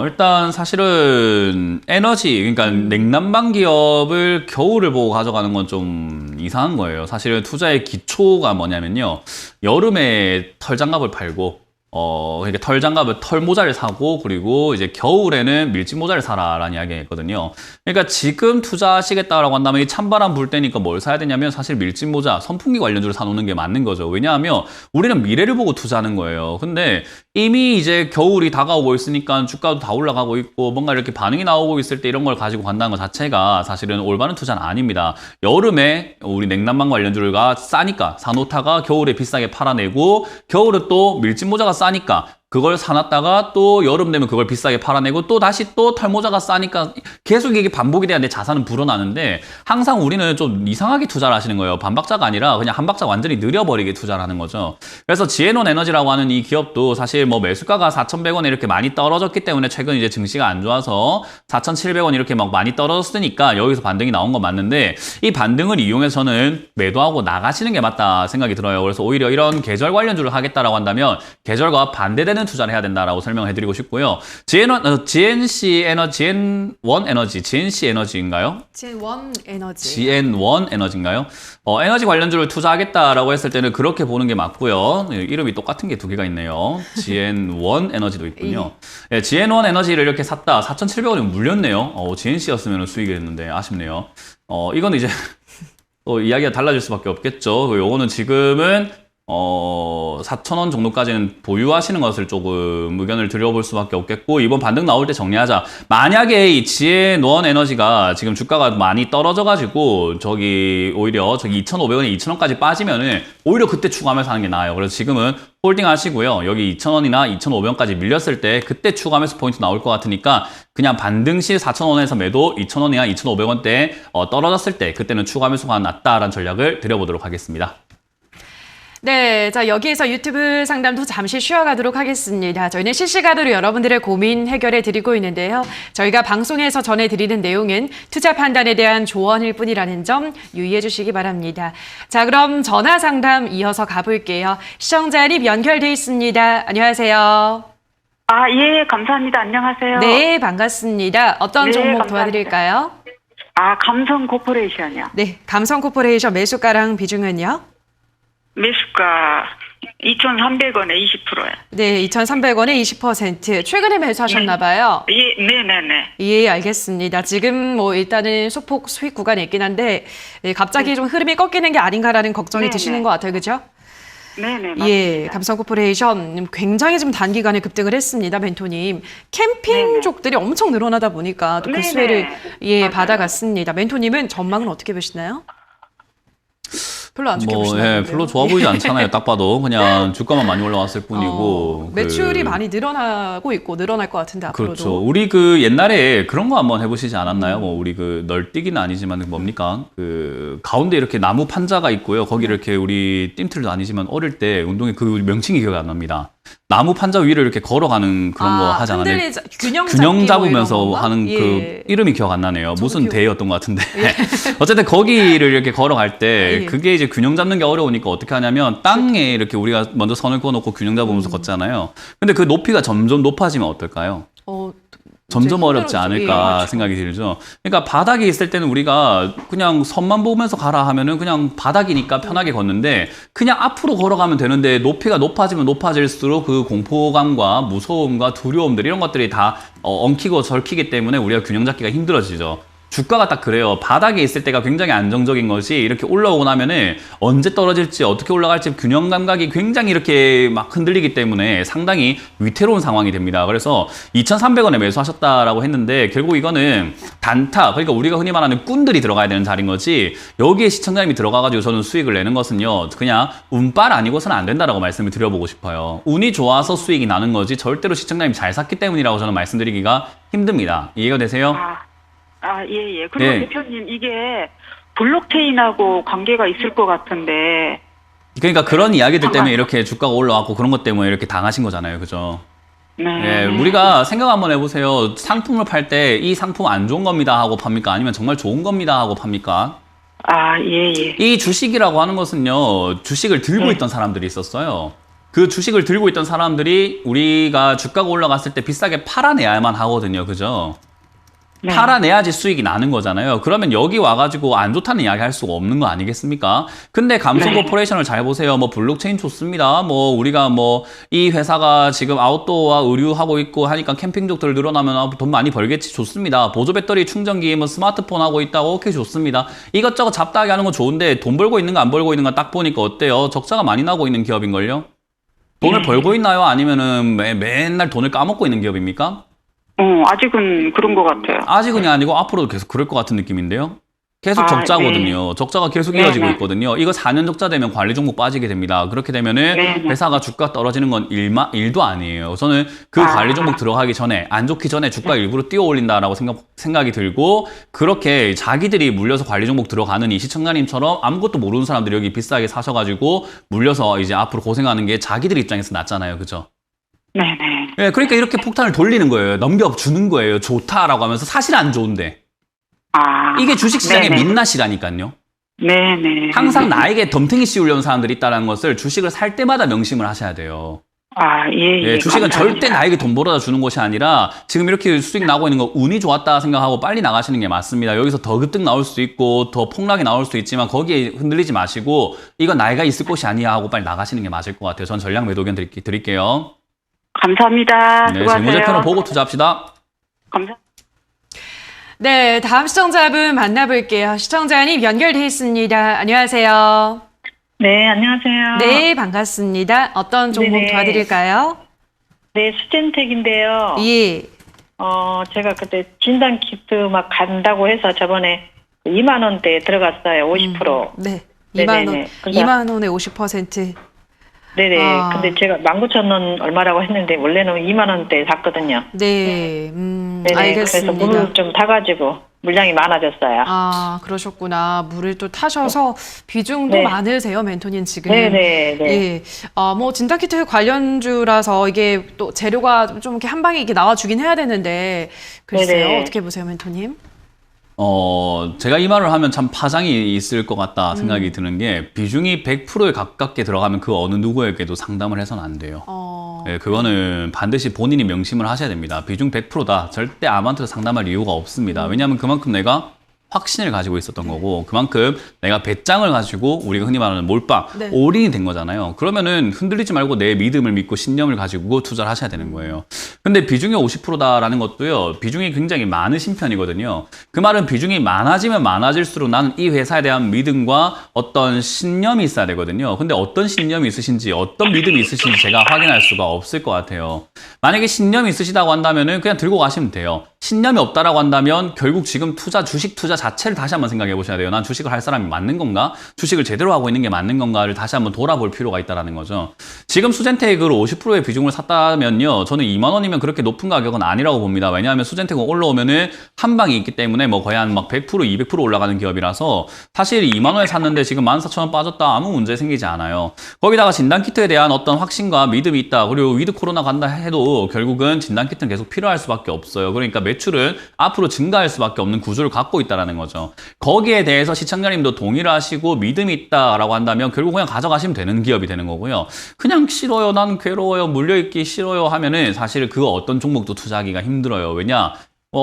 일단 사실은 에너지, 그러니까 냉난방 기업을 겨울을 보고 가져가는 건 좀 이상한 거예요. 사실은 투자의 기초가 뭐냐면요. 여름에 털장갑을 팔고 그러니까 털장갑을 털모자를 사고 그리고 이제 겨울에는 밀짚 모자를 사라라는 이야기가 있거든요. 그러니까 지금 투자하시겠다라고 한다면 이 찬바람 불 때니까 뭘 사야 되냐면 사실 밀짚 모자, 선풍기 관련주를 사놓는 게 맞는 거죠. 왜냐하면 우리는 미래를 보고 투자하는 거예요. 근데 이미 이제 겨울이 다가오고 있으니까 주가도 다 올라가고 있고 뭔가 이렇게 반응이 나오고 있을 때 이런 걸 가지고 간다는 것 자체가 사실은 올바른 투자는 아닙니다. 여름에 우리 냉난방 관련주가 싸니까 사놓다가 겨울에 비싸게 팔아내고 겨울에 또 밀짚 모자가 싸니까 그걸 사놨다가 또 여름 되면 그걸 비싸게 팔아내고 또 다시 또 털모자가 싸니까 계속 이게 반복이 돼야 내 자산은 불어나는데 항상 우리는 좀 이상하게 투자를 하시는 거예요. 반박자가 아니라 그냥 한 박자 완전히 느려버리게 투자를 하는 거죠. 그래서 지앤원 에너지라고 하는 이 기업도 사실 뭐 매수가가 4,100원에 이렇게 많이 떨어졌기 때문에 최근 이제 증시가 안 좋아서 4,700원 이렇게 막 많이 떨어졌으니까 여기서 반등이 나온 건 맞는데 이 반등을 이용해서 저는 매도하고 나가시는 게 맞다 생각이 들어요. 그래서 오히려 이런 계절 관련주를 하겠다라고 한다면 계절과 반대되는 투자를 해야 된다라고 설명해드리고 싶고요. GNC 에너지인가요? 지앤원 에너지. GN1 에너지인가요? 에너지 관련주를 투자하겠다라고 했을 때는 그렇게 보는 게 맞고요. 이름이 똑같은 게 두 개가 있네요. GN1 에너지도 있군요. 네, GN1 에너지를 이렇게 샀다. 4,700원이 물렸네요. GNC였으면 수익이 됐는데 아쉽네요. 이건 이제 또 이야기가 달라질 수밖에 없겠죠. 요거는 지금은 4,000원 정도까지는 보유하시는 것을 조금 의견을 드려볼 수밖에 없겠고 이번 반등 나올 때 정리하자. 만약에 이 지앤원 에너지가 지금 주가가 많이 떨어져가지고 오히려 2,500원에 2,000원까지 빠지면은 오히려 그때 추가하면서 하는 게 나아요. 그래서 지금은 홀딩 하시고요. 여기 2,000원이나 2,500원까지 밀렸을 때 그때 추가하면서 포인트 나올 것 같으니까 그냥 반등 시 4,000원에서 매도 2,000원이나 2,500원대 떨어졌을 때 그때는 추가하면서가 낫다라는 전략을 드려보도록 하겠습니다. 네, 자, 여기에서 유튜브 상담도 잠시 쉬어가도록 하겠습니다. 저희는 실시간으로 여러분들의 고민 해결해 드리고 있는데요. 저희가 방송에서 전해드리는 내용은 투자 판단에 대한 조언일 뿐이라는 점 유의해 주시기 바랍니다. 자, 그럼 전화 상담 이어서 가볼게요. 시청자님 연결돼 있습니다. 안녕하세요. 예, 감사합니다. 안녕하세요. 네, 반갑습니다. 어떤 네, 종목 감사합니다. 도와드릴까요? 감성 코퍼레이션이요. 네, 감성코퍼레이션 매수가랑 비중은요? 매수가 2,300원에 20%요. 네, 2,300원에 20%. 최근에 매수하셨나 봐요. 예, 네네네. 예, 알겠습니다. 지금 뭐 일단은 소폭 수익 구간에 있긴 한데 갑자기 좀 흐름이 꺾이는 게 아닌가라는 걱정이 네, 드시는 네. 것 같아요. 그죠? 네네, 맞습니다. 예, 감성코퍼레이션 굉장히 좀 단기간에 급등을 했습니다. 멘토님. 캠핑족들이 엄청 늘어나다 보니까 또 그 네네. 수혜를 맞아요. 받아갔습니다. 멘토님은 전망은 어떻게 보시나요? 별로 안 좋게 보시나요? 별로 좋아 보이지 않잖아요. 딱 봐도 그냥 주가만 많이 올라왔을 뿐이고 매출이 많이 늘어나고 있고 늘어날 것 같은데 앞으로도. 그렇죠. 우리 그 옛날에 그런 거 한번 해보시지 않았나요? 뭐 우리 그 널뛰기는 아니지만 뭡니까? 그 가운데 이렇게 나무 판자가 있고요. 거기 이렇게 우리 띠틀도 아니지만 어릴 때 운동에 그 명칭이 기억이 안 납니다. 나무 판자 위를 이렇게 걸어가는 그런 거 하지 않았나요? 균형 잡으면서 하는 예. 그 이름이 기억 안 나네요. 무슨 기억- 대였던 것 같은데. 어쨌든 거기를 이렇게 걸어갈 때 예. 그게 이제 균형 잡는 게 어려우니까 어떻게 하냐면 땅에 이렇게 우리가 먼저 선을 그어놓고 균형 잡으면서 걷잖아요. 근데 그 높이가 점점 높아지면 어떨까요? 점점 이제 어렵지 힘들어지죠. 않을까 예, 그렇죠. 생각이 들죠. 그러니까 바닥에 있을 때는 우리가 그냥 선만 보면서 가라 하면은 그냥 바닥이니까 편하게 걷는데 그냥 앞으로 걸어가면 되는데 높이가 높아지면 높아질수록 그 공포감과 무서움과 두려움들 이런 것들이 다 엉키고 절키기 때문에 우리가 균형 잡기가 힘들어지죠. 주가가 딱 그래요. 바닥에 있을 때가 굉장히 안정적인 것이 이렇게 올라오고 나면은 언제 떨어질지 어떻게 올라갈지 균형 감각이 굉장히 이렇게 막 흔들리기 때문에 상당히 위태로운 상황이 됩니다. 그래서 2,300원에 매수하셨다라고 했는데 결국 이거는 단타, 그러니까 우리가 흔히 말하는 꾼들이 들어가야 되는 자리인 거지 여기에 시청자님이 들어가가지고 저는 수익을 내는 것은요 그냥 운빨 아니고서는 안 된다라고 말씀을 드려보고 싶어요. 운이 좋아서 수익이 나는 거지 절대로 시청자님이 잘 샀기 때문이라고 저는 말씀드리기가 힘듭니다. 이해가 되세요? 예. 그리고 네. 대표님, 이게 블록체인하고 관계가 있을 것 같은데. 그러니까 그런 이야기들 때문에 이렇게 주가가 올라왔고 그런 것 때문에 이렇게 당하신 거잖아요. 그죠? 네. 예, 우리가 생각 한번 해보세요. 상품을 팔 때 이 상품 안 좋은 겁니다 하고 팝니까? 아니면 정말 좋은 겁니다 하고 팝니까? 예. 이 주식이라고 하는 것은요, 주식을 들고 있던 사람들이 있었어요. 그 주식을 들고 있던 사람들이 우리가 주가가 올라갔을 때 비싸게 팔아내야만 하거든요. 그죠? 네. 팔아내야지 수익이 나는 거잖아요. 그러면 여기 와가지고 안 좋다는 이야기 할 수가 없는 거 아니겠습니까? 근데 감성 코퍼레이션을 잘 보세요. 뭐 블록체인 좋습니다. 뭐 우리가 뭐 이 회사가 지금 아웃도어와 의류하고 있고 하니까 캠핑족들 늘어나면 돈 많이 벌겠지. 좋습니다. 보조 배터리 충전기 뭐 스마트폰 하고 있다고 오케이 좋습니다. 이것저것 잡다하게 하는 건 좋은데 돈 벌고 있는가 안 벌고 있는가 딱 보니까 어때요? 적자가 많이 나고 있는 기업인걸요? 돈을 벌고 있나요? 아니면은 맨날 돈을 까먹고 있는 기업입니까? 아직은 그런 것 같아요. 아직은이 아니고 앞으로도 계속 그럴 것 같은 느낌인데요. 계속 적자거든요. 네. 적자가 계속 이어지고 네. 있거든요. 이거 4년 적자 되면 관리 종목 빠지게 됩니다. 그렇게 되면은 네. 회사가 주가 떨어지는 건 일도 아니에요. 저는 그 관리 종목 들어가기 전에 안 좋기 전에 주가 일부러 뛰어 올린다라고 생각이 들고 그렇게 자기들이 물려서 관리 종목 들어가는 이 시청자님처럼 아무것도 모르는 사람들이 여기 비싸게 사셔가지고 물려서 이제 앞으로 고생하는 게 자기들 입장에서 낫잖아요. 그죠? 네네. 예, 그러니까 이렇게 폭탄을 돌리는 거예요. 넘겨주는 거예요. 좋다라고 하면서 사실 안 좋은데. 이게 주식시장의 네네. 민낯이라니까요. 네네. 항상 나에게 덤탱이 씌우려는 사람들이 있다는 것을 주식을 살 때마다 명심을 하셔야 돼요. 예. 예, 주식은 감사합니다. 절대 나에게 돈 벌어다 주는 것이 아니라 지금 이렇게 수익 나고 있는 거 운이 좋았다 생각하고 빨리 나가시는 게 맞습니다. 여기서 더 급등 나올 수도 있고 더 폭락이 나올 수도 있지만 거기에 흔들리지 마시고 이건 나이가 있을 곳이 아니야 하고 빨리 나가시는 게 맞을 것 같아요. 전 전략 매도 의견 드릴게요. 감사합니다. 네, 수고하세요. 재무제표는 보고 투자합시다. 감사. 네, 다음 시청자분 만나볼게요. 시청자님 연결돼 있습니다. 안녕하세요. 네, 안녕하세요. 네, 반갑습니다. 어떤 종목 네네. 도와드릴까요? 네, 수젠텍인데요. 예. 제가 그때 진단 키트 막 간다고 해서 저번에 2만 원대에 들어갔어요. 50%. 네. 네네네. 2만 원, 그래서- 2만 원에 50%. 네네. 아. 근데 제가 19,000원 얼마라고 했는데 원래는 2만 원대에 샀거든요. 네, 네네. 알겠습니다. 그래서 물을 좀 타가지고 물량이 많아졌어요. 아, 그러셨구나. 물을 또 타셔서 비중도 네. 많으세요, 멘토님 지금. 네네. 네. 예. 뭐 진단키트 관련주라서 이게 또 재료가 좀 이렇게 한 방에 이렇게 나와주긴 해야 되는데 글쎄요, 네네. 어떻게 보세요, 멘토님? 제가 이 말을 하면 참 파장이 있을 것 같다 생각이 드는 게 비중이 100%에 가깝게 들어가면 그 어느 누구에게도 상담을 해서는 안 돼요. 네, 그거는 반드시 본인이 명심을 하셔야 됩니다. 비중 100%다. 절대 아무한테도 상담할 이유가 없습니다. 왜냐하면 그만큼 내가 확신을 가지고 있었던 거고 그만큼 내가 배짱을 가지고 우리가 흔히 말하는 몰빵, 네. 올인이 된 거잖아요. 그러면은 흔들리지 말고 내 믿음을 믿고 신념을 가지고 투자를 하셔야 되는 거예요. 근데 비중이 50%다라는 것도요. 비중이 굉장히 많으신 편이거든요. 그 말은 비중이 많아지면 많아질수록 나는 이 회사에 대한 믿음과 어떤 신념이 있어야 되거든요. 근데 어떤 신념이 있으신지 어떤 믿음이 있으신지 제가 확인할 수가 없을 것 같아요. 만약에 신념이 있으시다고 한다면은 그냥 들고 가시면 돼요. 신념이 없다라고 한다면 결국 지금 주식 투자 자체를 다시 한번 생각해 보셔야 돼요. 난 주식을 할 사람이 맞는 건가? 주식을 제대로 하고 있는 게 맞는 건가를 다시 한번 돌아볼 필요가 있다는 거죠. 지금 수젠텍으로 50%의 비중을 샀다면요. 저는 2만 원이면 그렇게 높은 가격은 아니라고 봅니다. 왜냐하면 수젠텍은 올라오면은 한 방이 있기 때문에 뭐 거의 한 막 100%, 200% 올라가는 기업이라서 사실 2만 원에 샀는데 지금 14,000원 빠졌다 아무 문제 생기지 않아요. 거기다가 진단키트에 대한 어떤 확신과 믿음이 있다. 그리고 위드 코로나 간다 해도 결국은 진단키트는 계속 필요할 수밖에 없어요. 그러니까 매출은 앞으로 증가할 수밖에 없는 구조를 갖고 있다는 거죠. 거기에 대해서 시청자님도 동의를 하시고 믿음이 있다라고 한다면 결국 그냥 가져가시면 되는 기업이 되는 거고요. 그냥 싫어요, 난 괴로워요, 물려있기 싫어요 하면은 사실 그 어떤 종목도 투자하기가 힘들어요. 왜냐?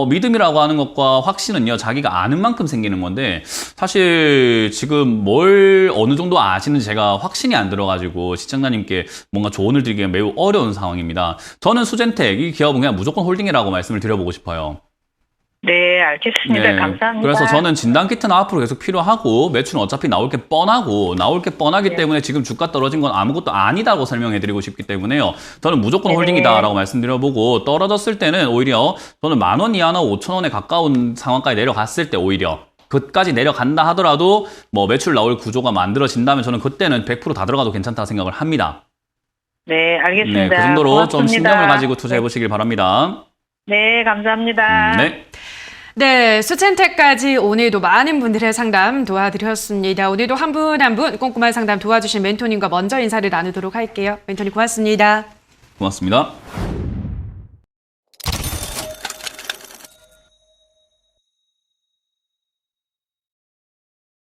믿음이라고 하는 것과 확신은요, 자기가 아는 만큼 생기는 건데, 사실 지금 어느 정도 아시는지 제가 확신이 안 들어가지고 시청자님께 뭔가 조언을 드리기가 매우 어려운 상황입니다. 저는 수젠텍, 이 기업은 그냥 무조건 홀딩이라고 말씀을 드려보고 싶어요. 네, 알겠습니다. 네. 감사합니다. 그래서 저는 진단키트는 앞으로 계속 필요하고 매출은 어차피 나올 게 뻔하기 때문에 지금 주가 떨어진 건 아무것도 아니다고 설명해드리고 싶기 때문에요. 저는 무조건 네. 홀딩이다라고 말씀드려보고 떨어졌을 때는 오히려 저는 10,000원 이하나 5,000원에 가까운 상황까지 내려갔을 때 오히려 그까지 내려간다 하더라도 뭐 매출 나올 구조가 만들어진다면 저는 그때는 100% 다 들어가도 괜찮다 생각을 합니다. 네, 알겠습니다. 네, 그 정도로 고맙습니다. 좀 신경을 가지고 투자해 보시길 바랍니다. 네, 감사합니다. 네. 네, 수첸텍까지 오늘도 많은 분들의 상담 도와드렸습니다. 오늘도 한 분 한 분 꼼꼼한 상담 도와주신 멘토님과 먼저 인사를 나누도록 할게요. 멘토님 고맙습니다. 고맙습니다.